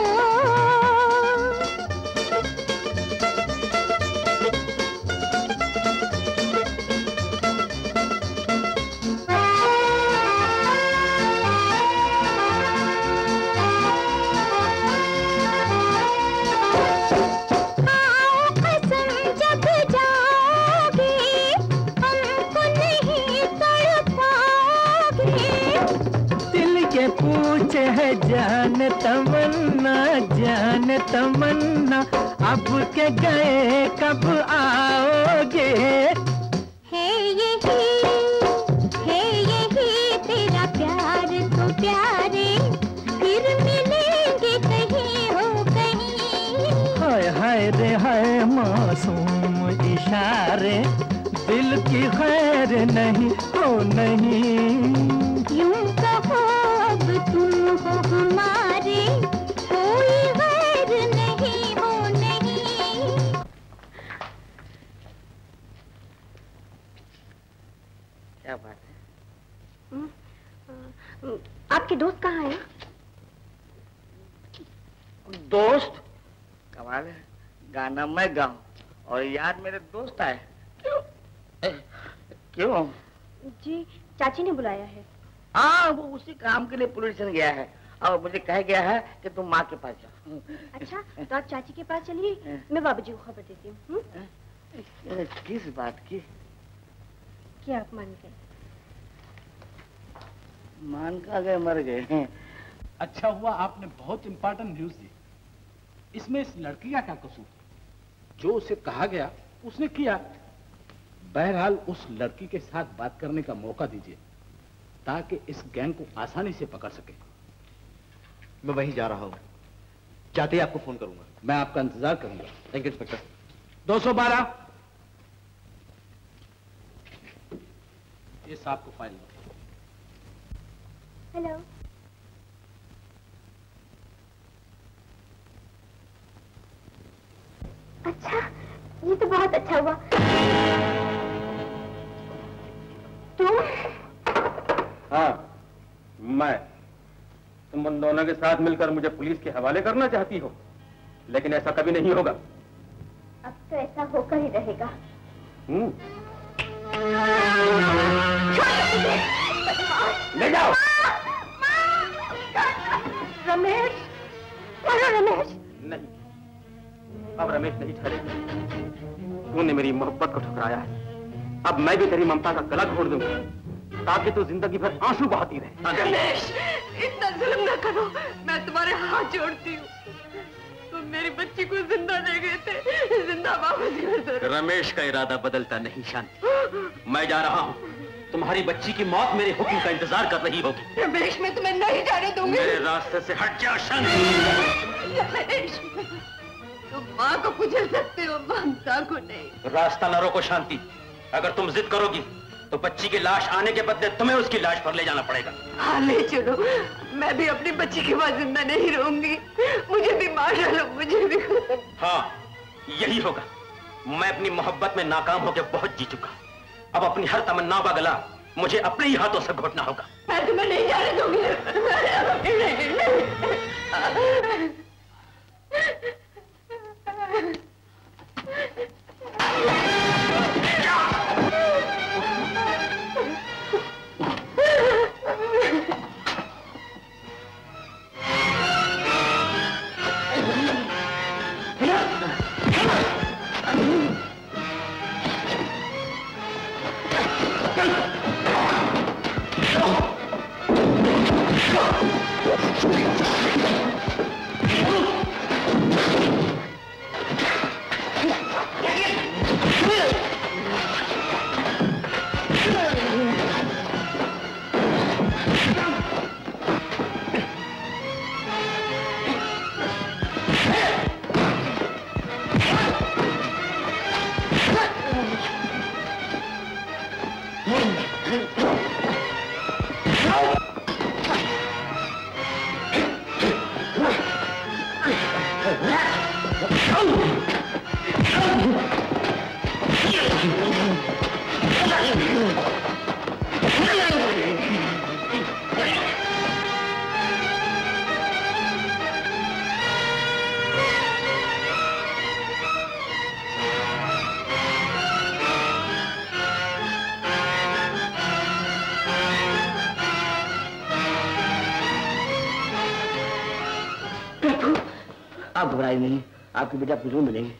पूछे है जान तमन्ना, अब के गए कब आओगे। है यही तेरा प्यार तो प्यारे, फिर मिलेंगे कहीं हो कहीं। हाय रे हाय मासूम इशारे, दिल की खैर नहीं हो नहीं। यूं कहो अब तुम हो हमारे, कोई गैर नहीं हो नहीं। क्या बात है? आपके दोस्त कहाँ हैं? दोस्त? कमाल है, गाना मैं गाऊं और यार मेरे दोस्त आए। क्यों? जी, चाची ने बुलाया है। हाँ, वो उसी काम के लिए पुलिस स्टेशन गया है और मुझे कह गया है कि तुम माँ के पास जाओ। अच्छा, तो आप चाची के पास चलिए, मैं बाबूजी को खबर देती हूँ। किस बात की? क्या आप मान गए? मान का गए, मर गए। अच्छा हुआ आपने बहुत इंपॉर्टेंट न्यूज दी। इसमें इस लड़की का क्या कसूर? जो उसे कहा गया उसने किया। बहरहाल उस लड़की के साथ बात करने का मौका दीजिए ताकि इस गैंग को आसानी से पकड़ सके। मैं वहीं जा रहा हूँ, चाहते ही आपको फोन करूंगा। मैं आपका इंतजार करूंगा। Thank you inspector. 212 ये साहब को फाइल दो। हेलो। अच्छा, ये तो बहुत अच्छा हुआ। तुम? हाँ, मैं। तुम उन दोनों के साथ मिलकर मुझे पुलिस के हवाले करना चाहती हो, लेकिन ऐसा कभी नहीं होगा। अब तो ऐसा होकर ही रहेगा। ले जाओ। रमेश, रमेश। नहीं, अब रमेश नहीं ठहरेगा। तूने मेरी मोहब्बत को ठुकराया है। अब मैं भी तेरी ममता का गला घोट दूंगा ताकि तू जिंदगी भर आंसू बहाती रहे। रमेश, इतना जुल्म न करो, मैं तुम्हारे हाथ जोड़ती हूँ। तुम मेरी बच्ची को जिंदा ले गए थे, जिंदा वापस कर दो। रमेश का इरादा बदलता नहीं शांति। मैं जा रहा हूँ। तुम्हारी बच्ची की मौत मेरे हुक्म का इंतजार कर रही होगी। रमेश, मैं तुम्हें नहीं जाने दूंगी। मेरे रास्ते से हट जा शांति। रमेश, तुम माँ को कुचल सकते हो, ममता को नहीं। रास्ता न रोको शांति। अगर तुम जिद करोगी तो बच्ची की लाश आने के बदले तुम्हें उसकी लाश पर ले जाना पड़ेगा। हाँ, ले चलो। मैं भी अपनी बच्ची के बाद जिंदा नहीं रहूंगी। मुझे भी मार डालो, मुझे भी। हाँ, यही होगा। मैं अपनी मोहब्बत में नाकाम होकर बहुत जी चुका। अब अपनी हर तमन्नाओं का गला मुझे अपने ही हाथों से घोटना होगा। मैं तुम्हें नहीं जाने दूंगी। आप घबराइए नहीं, आपकी बेटा आपको जरूर मिलेंगे।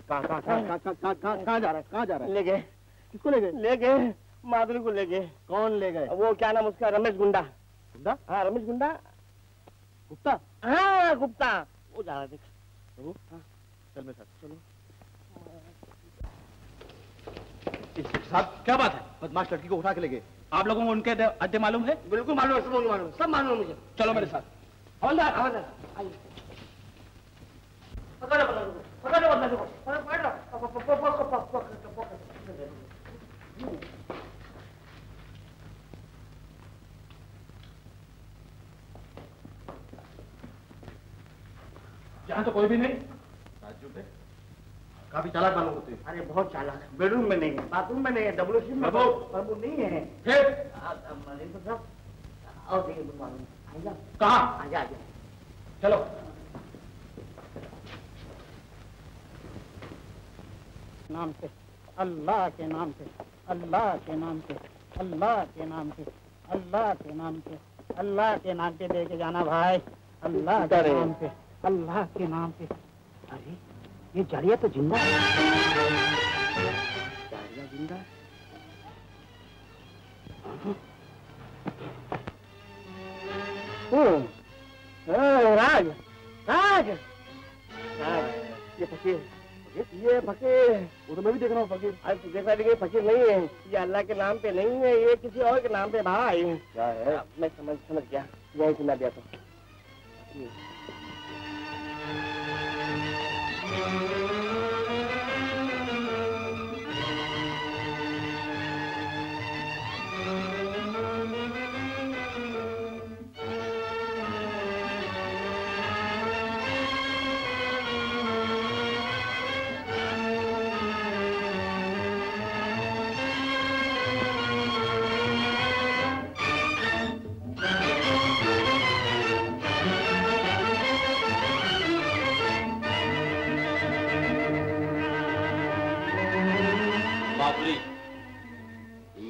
कहाँ जा रहा है? ले गए। किसको ले गए? ले गए, माधुरी को ले गए। कौन ले गए? वो क्या नाम उसका, रमेश गुंडा। गुप्ता? हाँ, रमेश गुंडा। गुप्ता? हाँ, गुप्ता। वो जा रहा है, देख। हाँ, चल मेरे साथ। चलो। साहब, क्या बात है? बदमाश लड़की को उठा के ले गए। आप लोगों को उनके अड्डे मालूम है? बिल्कुल मालूम है, सब मालूम है, सब मालूम है मुझे। चलो मेरे साथ। हवलदार, हवलदार, आइए। पकड़ो, पकड़ो, पकड़ो, पकड़ो, यहाँ तो कोई भी नहीं। काफी चालाक मालूम होते हैं। अरे बहुत चालाक। बेडरूम में नहीं है, बाथरूम में नहीं है, डब्ल्यूसी में प्रभु नहीं है। और देखिए तुम मालूम। आइए। कहाँ? आजा, आजा। चलो। नाम से, अल्लाह के नाम से, अल्लाह के नाम से, अल्लाह के नाम से, अल्लाह के नाम से, अल्लाह के नाम पे लेके जाना भाई, अल्लाह के नाम पे, अल्लाह के नाम पे। अरे ये जाड़िया तो जिंदा है। जाड़िया जिंदा है। राज, राज, राज। ये फकीर, ये फकीर, वो तो मैं भी देख रहा हूँ फकीर। अरे तू देखा लेकिन फकीर नहीं है, ये अल्लाह के नाम पे नहीं है, ये किसी और के नाम पे भाई। क्या है? मैं समझ गया, यही सुना दिया तो।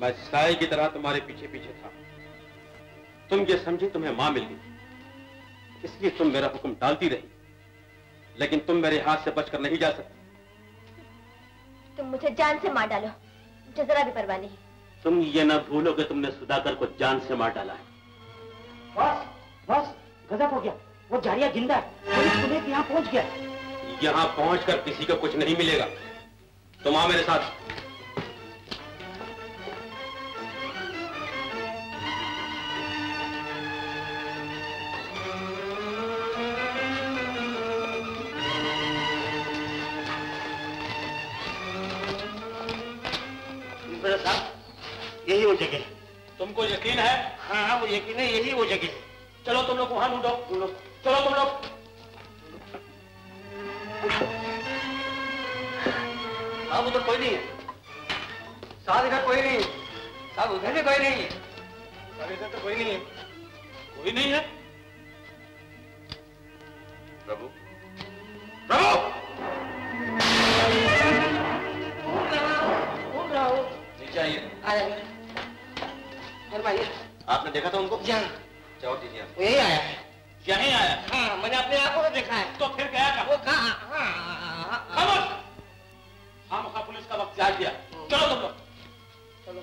मैं साए की तरह तुम्हारे पीछे पीछे था। तुम ये समझी तुम्हें मां मिल गई, इसलिए तुम मेरा हुक्म टालती रही, लेकिन तुम मेरे हाथ से बचकर नहीं जा सकती। तुम मुझे जान से मार डालो, मुझे जरा भी परवाह नहीं। तुम ये ना भूलो कि तुमने सुधाकर को जान से मार डाला है। बस गजब हो गया, वो जारिया जिंदा है, पुलिस को लेकर यहाँ पहुंच गया। यहाँ पहुंचकर किसी को कुछ नहीं मिलेगा। तुम आओ मेरे साथ। यही वो जगह। तुमको यकीन है? हाँ वो यकीन है, यही वो जगह। चलो तुम लोग वहां ढूंढो। चलो तुम लोग। साहब उधर कोई नहीं है, साहब इधर कोई नहीं है, साहब उधर भी कोई नहीं है, साहब इधर तो कोई नहीं है। कोई नहीं है? प्रभु प्रभु नीचे आइए। फरमाइए। आपने देखा था उनको? यहाँ जाओ दीजिए। वो यही आया है। यहीं आया? हाँ मैंने अपने आंखों में देखा है। तो फिर गया कहाँ? वो कहाँ? खामोश! खामखा पुलिस का वक्त जाग गया। चलो तुम लोग। चलो।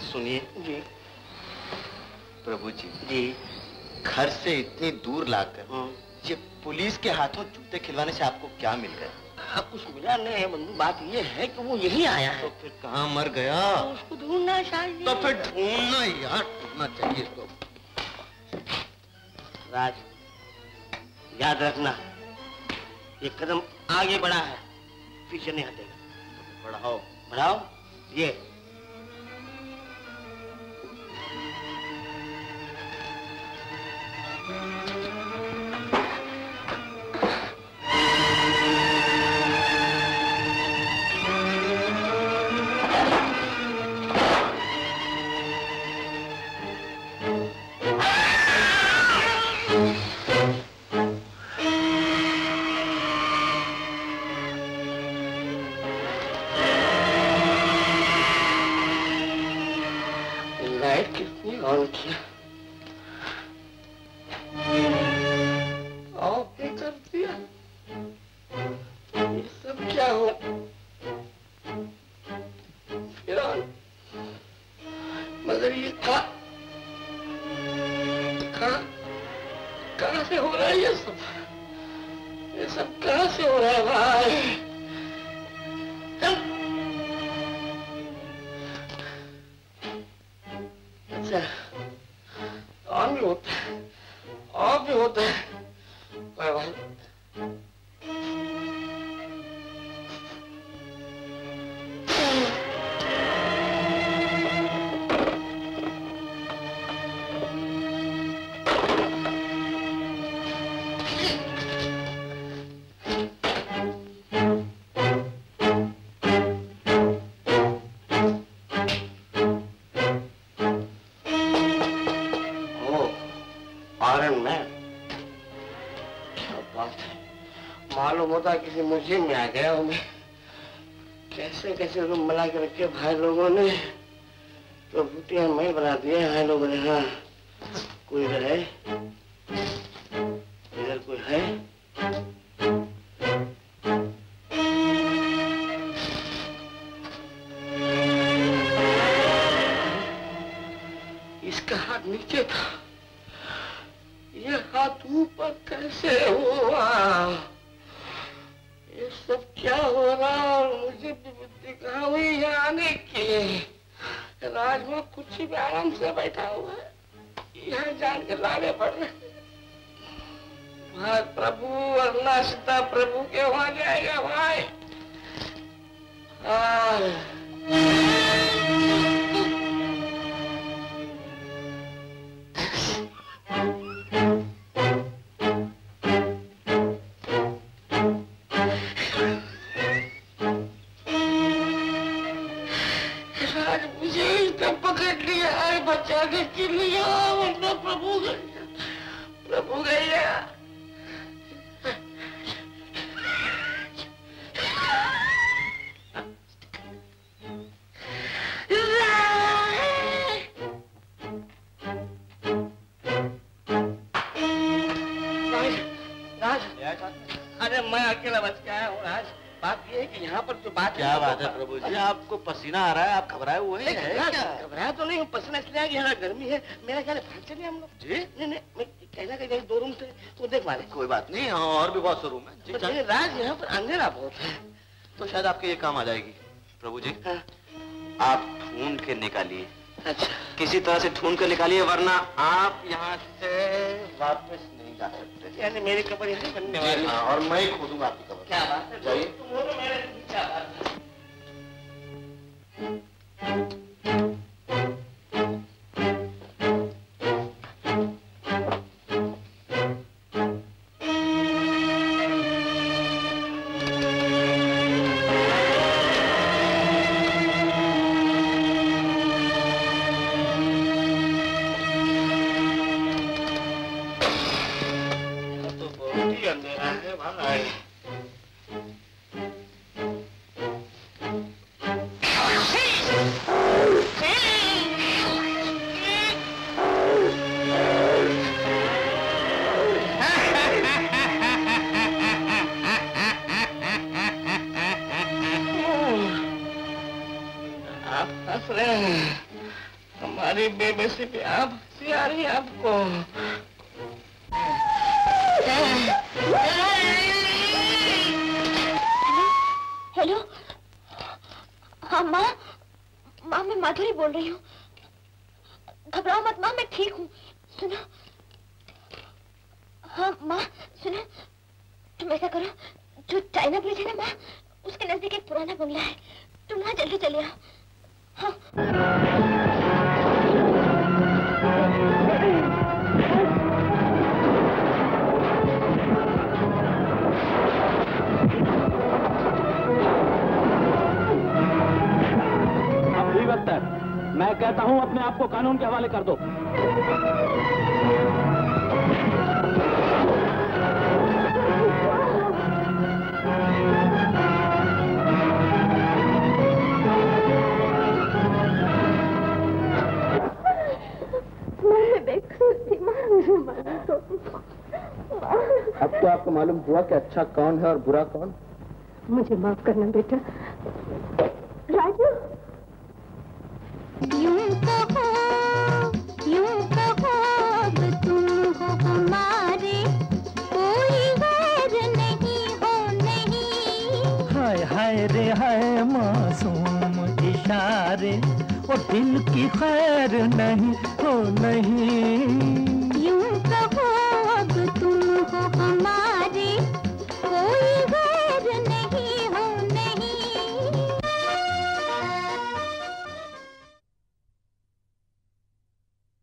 सुनिए जी। प्रभु जी जी घर से इतनी दूर लाकर ये पुलिस के हाथों जूते खिलवाने से आपको क्या मिल गया? कुछ मिला नहीं है बंधु, बात ये है कि वो यही आया है। तो फिर कहाँ मर गया? तो उसको ढूंढना चाहिए। तो फिर ढूंढना यार, ढूंढना चाहिए तो। राज याद रखना, ये कदम आगे बढ़ा है, पीछे नहीं हटेगा। बढ़ाओ बढ़ाओ। ये किसी मुझे में आ गया हूँ मैं। कैसे कैसे रूम बना के रखे भाई लोगों ने, तो बूटियां मैं बना दिए हैं लोगों ने। हाँ कोई रहे? इधर कोई है? इसका हाथ नीचे था, ये हाथ ऊपर कैसे हुआ? ये सब क्या हो रहा? मुझे भी बुद्धि कहाँ हुई यहाँ आने की? राजमा कुर्सी पे आराम से बैठा हुआ है, यहाँ जान के लाने पड़ रहे। भाई प्रभु, अल्लाह सीता प्रभु के वहां जाएगा भाई। पकड़ लिया है, बचाने के लिए, वरना प्रभु गया, प्रभु गया। अरे मैं अकेला बच के आया हूँ राज। बात ये है कि यहाँ पर जो बात क्या बात है प्रभु जी, आपको पसीना आ रहा है, आप घबराए हुए हैं? घबराया तो नहीं हूँ, पसीना इसलिए आ कि यहाँ गर्मी है। मेरा ख्याल है भाग चलिए हम लोग। जी नहीं नहीं, मैं कहना कि 2 रूम थे तो देख मारे। कोई बात नहीं, और भी बहुत से रूम है। जी राज, यहाँ पर अंधेरा बहुत है तो शायद आपके ये काम आ जाएगी। प्रभु जी आप ढूंढ के निकालिए। अच्छा, किसी तरह से ढूंढ कर निकालिए, वरना आप यहाँ से वापस नहीं जा सकते। यानी मेरी कब्र यही बनने वाली है। और मैं ही खोदूंगा आपकी कब्र। क्या बात है? जाइए। तुम हो तो मेरे क्या बात है? अंधेरा है भाई। आप हंस रहे हैं, हमारी बेबसी पे आप हंसी आ रही है आपको। हेलो, हाँ माँ, माँ मैं माधुरी बोल रही हूँ। घबराओ मत माँ, मैं ठीक हूँ। सुनो, हाँ माँ सुनो, तुम ऐसा करो, जो चाइना ब्रिज है ना माँ, उसके नजदीक एक पुराना बंगला है, तुम वहाँ जल्दी चले आओ। हाँ। मैं कहता हूं अपने आप को कानून के हवाले कर दो। अब तो आपको मालूम हुआ कि अच्छा कौन है और बुरा कौन। मुझे माफ करना बेटा। राजू, यूं कहो अब तुम हो हमारे, कोई गैर नहीं हो नहीं। हाय हाय रे हाय मासूम इशारे, और दिल की खैर नहीं हो नहीं।